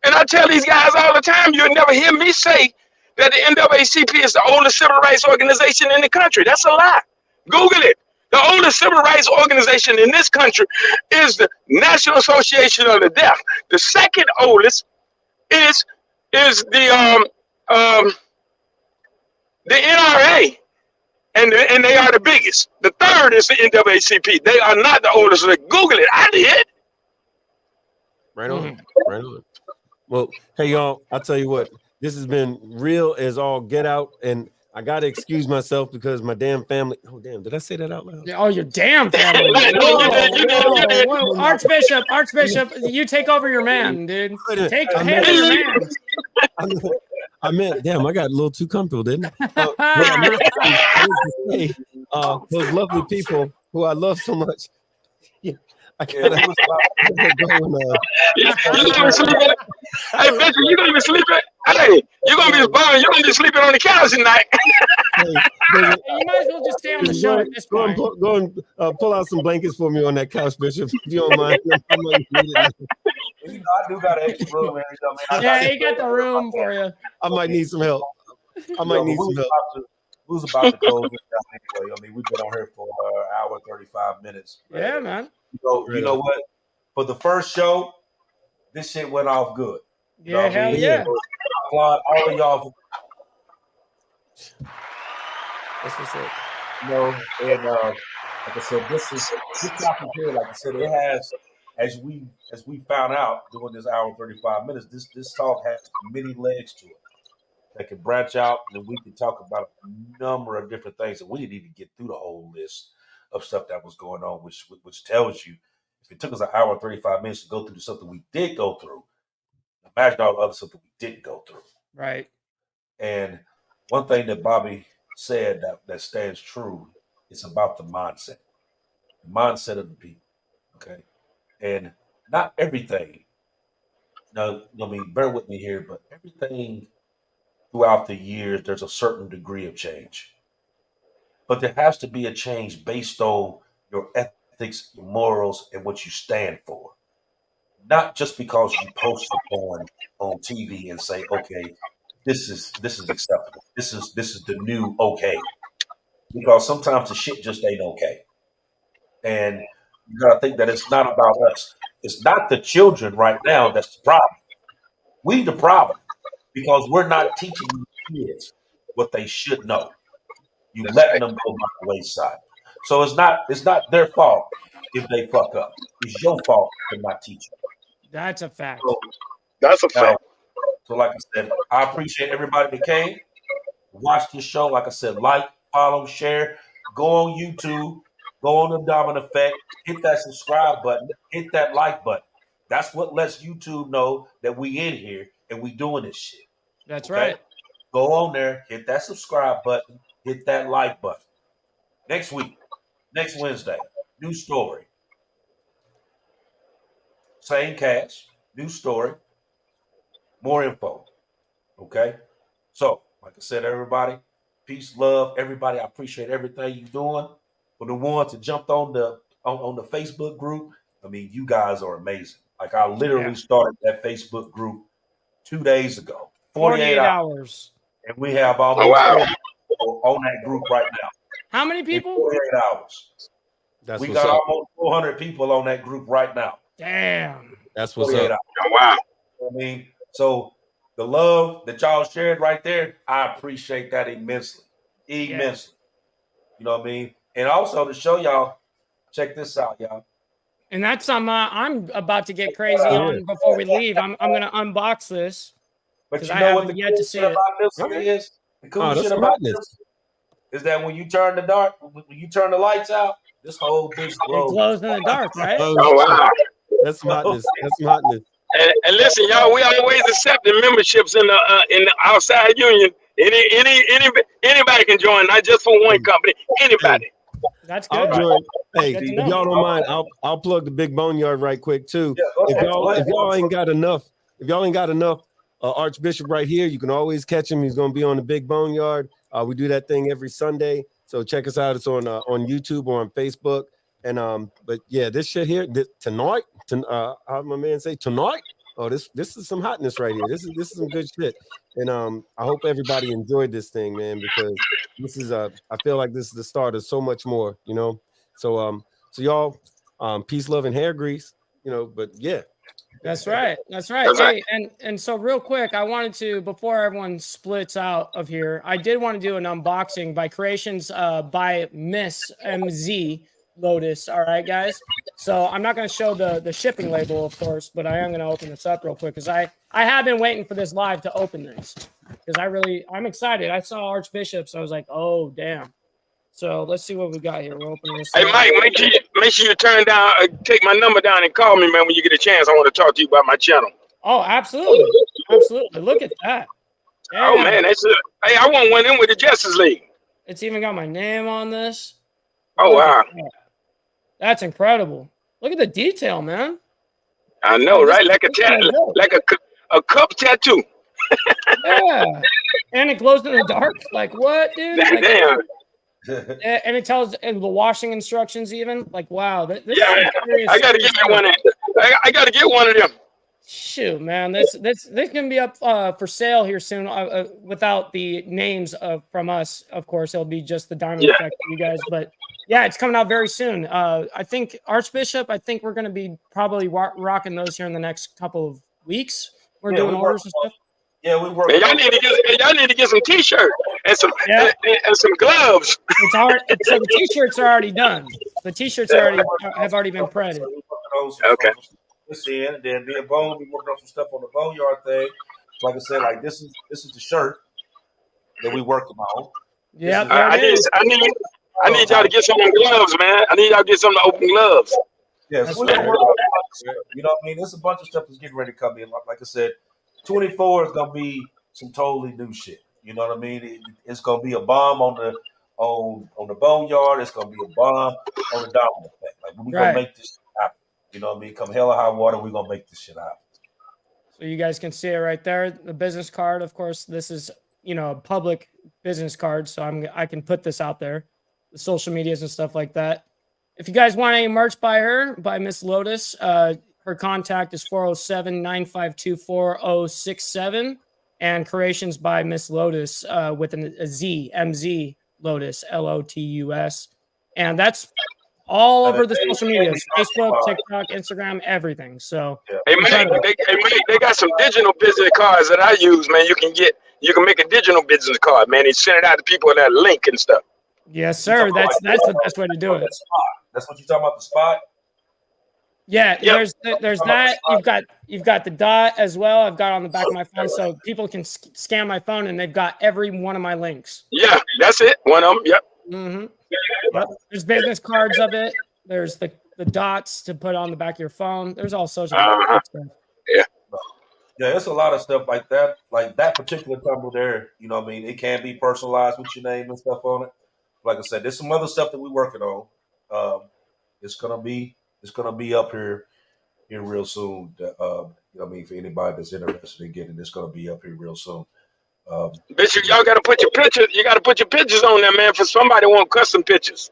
and I tell these guys all the time, you'll never hear me say that the NAACP is the oldest civil rights organization in the country. That's a lie. Google it. The oldest civil rights organization in this country is the National Association of the Deaf. The second oldest is the NRA. And they are the biggest. The third is the NAACP. They are not the oldest. Google it. I did. Right on. Right on. Well, hey, y'all, I'll tell you what. This has been real as all get out. And I got to excuse myself because my damn family. Oh, damn. Did I say that out loud? Oh, your damn family. Whoa. Archbishop, you take over your man, dude. Take handle your man. I meant, damn, I got a little too comfortable, didn't I? Those lovely people who I love so much. Yeah, I gotta go and, You're gonna be sleeping. Hey, Bishop, you're gonna be sleeping. Hey, you're gonna be bummed. You're gonna be sleeping on the couch tonight. You might as well just stay on the show at this point. Go and pull out some blankets for me on that couch, Bishop, if you don't mind. You know, I do got an extra room. Yeah, he got the room for you. I might need some help. I might need some help. We was about to close it down anyway. I mean, we've been on here for an hour, 35 minutes. Yeah, man. You know what? For the first show, this shit went off good. Yeah, hell yeah. Applaud all of y'all. That's what's up. You know, and like I said, this topic here, like I said, it has, as we found out during this hour and 35 minutes, this talk has many legs to it that can branch out, and we can talk about a number of different things, and we didn't even get through the whole list of stuff that was going on, which tells you if it took us an hour and 35 minutes to go through something we did go through, imagine all the other stuff that we didn't go through. Right. And one thing that Bobby said that stands true is about the mindset of the people. Okay. And not everything. Now, I mean, bear with me here, but everything throughout the years, there's a certain degree of change. but there has to be a change based on your ethics, your morals, and what you stand for. Not just because you post it on TV and say, okay, this is acceptable. This is the new okay. Because sometimes the shit just ain't okay. And you gotta think that it's not about us. It's not the children right now that's the problem. We the problem because we're not teaching these kids what they should know. You letting them go by the wayside. So it's not their fault if they fuck up. It's your fault for not teaching. That's a fact. So That's a now, fact. so like I said, I appreciate everybody that came. Watch this show. Like I said, like, follow, share. Go on YouTube. Go on the Dominant Effect. Hit that subscribe button. Hit that like button. That's what lets YouTube know that we in here and we doing this shit. That's Okay? right. Go on there. Hit that subscribe button. Hit that like button. Next week, next Wednesday, new story. Same cast, new story, more info. Okay? So, like I said, everybody, peace, love, everybody. I appreciate everything you're doing. For the ones that jumped on the Facebook group, I mean, you guys are amazing. Like I literally started that Facebook group 2 days ago, 48 hours, and we have almost 40 people on that group right now. How many In people? 48 hours. That's We what's got up. almost 400 people on that group right now. Damn. That's what's 48 up. hours. Wow. I mean, so the love that y'all shared right there, I appreciate that immensely. Immensely. You know what I mean? And also to show y'all, check this out, y'all. And that's something I'm about to get crazy on before we leave. I'm gonna unbox this. But 'Cause you I know what haven't the yet cool to shit see it. about this one Okay. is? The cool Oh, that's shit about madness. this is that when you turn when you turn the lights out, this whole bitch It glows. glows in the dark, right? Oh, Oh wow. that's some hotness. That's some hotness. And listen, y'all, we always accept the memberships in the outside union. Anybody can join, not just for one company. Anybody. That's I'll good. join. Hey, Good to if know. y'all don't mind, I'll plug the Big Boneyard right quick too. Yeah, go If ahead. y'all ain't got enough, Archbishop right here, you can always catch him. He's gonna be on the Big Boneyard. We do that thing every Sunday, so check us out. It's on YouTube or on Facebook. And but yeah, this shit here tonight. How my man say tonight? Oh, this is some hotness right here. This is some good shit. And I hope everybody enjoyed this thing, man, because this is I feel like this is the start of so much more, you know. So so y'all, peace, love, and hair grease, you know. But yeah, That's right. That's right. That's right. Hey, and so real quick, I wanted to, before everyone splits out of here, I did want to do an unboxing by Creations by Miss MZ Lotus. All right, guys. So I'm not going to show the shipping label, of course, but I am going to open this up real quick because I have been waiting for this live to open this because I'm excited. I saw Archbishop, so I was like, oh damn. So let's see what we got here. We're opening this. Hey up. Mike, make sure you turn down, take my number down and call me, man, when you get a chance. I want to talk to you about my channel. Oh, absolutely, absolutely. Look at that. Oh Damn. man, hey, I want one in with the Justice League. It's even got my name on this. Oh Look wow, at that. That's incredible. Look at the detail, man. I know, This right? is- Like a this is really dope. like a cup tattoo. Yeah. And it glows in the dark. Like what, dude? Like, Damn. and it tells and the washing instructions even. Like, wow. This Yeah, is serious, I gotta serious get me one. I gotta get one of them. Shoot, man, this can be up for sale here soon. Without the names from us, of course, it'll be just the Diamond Yeah. Effect for you guys. But yeah, it's coming out very soon. I think Archbishop. I think we're going to be probably rocking those here in the next couple of weeks. We're Yeah, doing we orders work- and stuff. Yeah, we work. Man, y'all need to get some T-shirts and some Yeah. and some gloves. It's already, so the T-shirts are already done. The T-shirts have already been printed. So we working on Okay. This in, and then me and Bone, we working on some stuff on the Boneyard thing. Like I said, like this is the shirt that we working on. Yeah, This is- there I it is. need y'all to get some gloves, man. I need y'all to get some open gloves. Yeah, That's so we're right. gonna work on a bunch of stuff. You know what I mean? There's a bunch of stuff that's getting ready to come in. Like I said, 24 is gonna be some totally new shit. You know what I mean? It's gonna be a bomb on the Boneyard. It's gonna be a bomb on the Diamond Effect. Like we're Right. gonna make this shit happen. You know what I mean? Come hell or high water, we're gonna make this shit happen. So you guys can see it right there. The business card, of course, this is, a public business card. So I can put this out there. the social medias and stuff like that. If you guys want any merch by her, by Miss Lotus, her contact is 407-952-4067, and creations by Miss Lotus with a Z, MZ Lotus, Lotus. And that's all over the social medias, Facebook, TikTok, Instagram, everything. So Hey man, they got some digital business cards that I use, man. You can make a digital business card, man, and send it out to people in that link and stuff. yes, sir. That's the best way to do it. That's what you're talking about, the spot? Yeah, Yep. there's that. You've got the dot as well. I've got it on the back of my phone, so people can scan my phone, and they've got every one of my links. Yeah, that's it. One of them. Yep. Mm-hmm. Yep. There's business cards of it. There's the dots to put on the back of your phone. There's all social media stuff. Yeah, it's a lot of stuff like that. Like that particular tumble there, you know what I mean? It can be personalized with your name and stuff on it. Like I said, there's some other stuff that we're working on. It's gonna be up here real soon. You know what I mean? For anybody that's interested in getting it, it's gonna be up here real soon. Bishop, y'all gotta put your pictures. You gotta put your pictures on there, man, for somebody want custom pictures.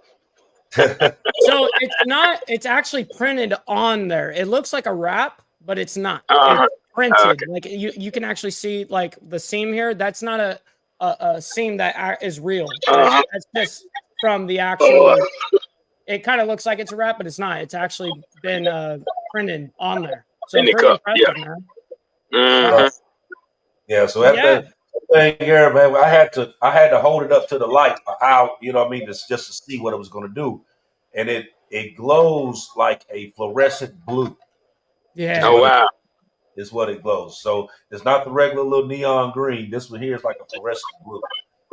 So it's not. It's actually printed on there. It looks like a wrap, but it's not. Uh-huh. It's printed. Okay. Like you can actually see like the seam here. That's not a seam that is real. Uh-huh. That's just from the actual. It kind of looks like it's a wrap, but it's not. It's actually been printed on there. So In the pretty cup, impressive, man. Mhm. Yeah, so that thing here, man, I had to hold it up to the light, how, you know what I mean, just to see what it was gonna do. And it glows like a fluorescent blue. Yeah. Oh wow. Is what it glows. So it's not the regular little neon green. This one here is like a fluorescent blue.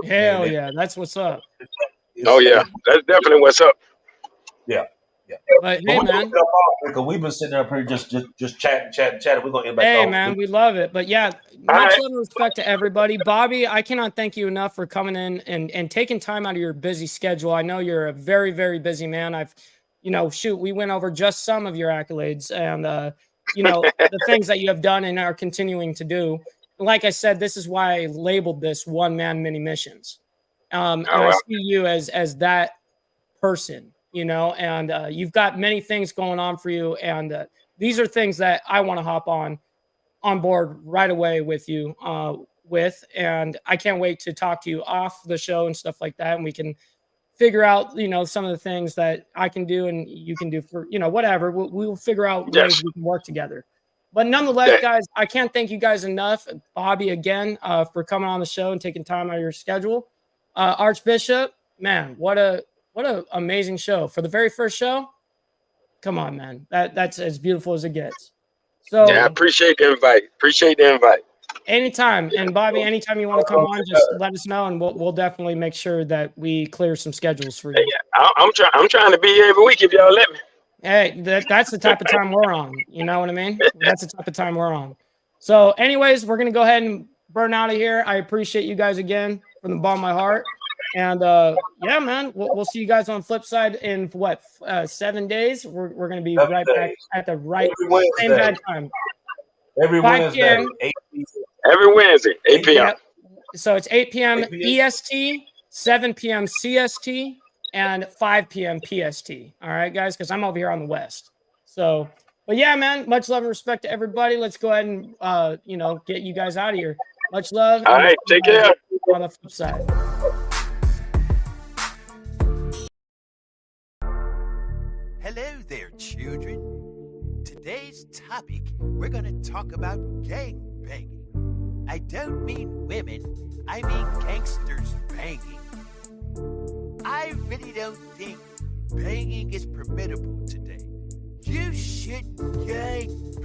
Hell yeah, that's what's up. Oh yeah, that's definitely what's up. Yeah. But hey, man. Because we've been sitting up here just chatting. We're gonna end back. Hey, on. man, we love it. But yeah, much love and respect to everybody. Bobby, I cannot thank you enough for coming in and taking time out of your busy schedule. I know you're a very, very busy man. We went over just some of your accolades and, the things that you have done and are continuing to do. Like I said, this is why I labeled this One Man Mini Missions. And I see you as that person. And you've got many things going on for you. And these are things that I want to hop on board right away with you and I can't wait to talk to you off the show and stuff like that. And we can figure out, some of the things that I can do and you can do for, whatever. We'll figure out ways we can work together. But nonetheless, guys, I can't thank you guys enough. Bobby, again, for coming on the show and taking time out of your schedule. Archbishop, man, what an amazing show. For the very first show, come on, man. That's as beautiful as it gets. So yeah, I appreciate the invite. Anytime. And Bobby, anytime you want to come on, just let us know and we'll definitely make sure that we clear some schedules for you. Yeah, I'm trying to be here every week if y'all let me. Hey, that's the type of time we're on. You know what I mean? That's the type of time we're on. So anyways, we're going to go ahead and burn out of here. I appreciate you guys again from the bottom of my heart. And yeah, man, we'll see you guys on the flip side in 7 days. We're going to be right back at the same bad time. Every Wednesday, 8 p.m. Every Wednesday, 8 p.m. Yep. So it's 8 p.m. EST, 7 p.m. CST, and 5 p.m. PST. All right, guys, because I'm over here on the West. So, but yeah, man, much love and respect to everybody. Let's go ahead and, get you guys out of here. Much love. All right, take care. On the flip side. Hello there, children. Today's topic, we're going to talk about gangbanging. I don't mean women, I mean gangsters banging. I really don't think banging is permissible today. You shouldn't gangbang.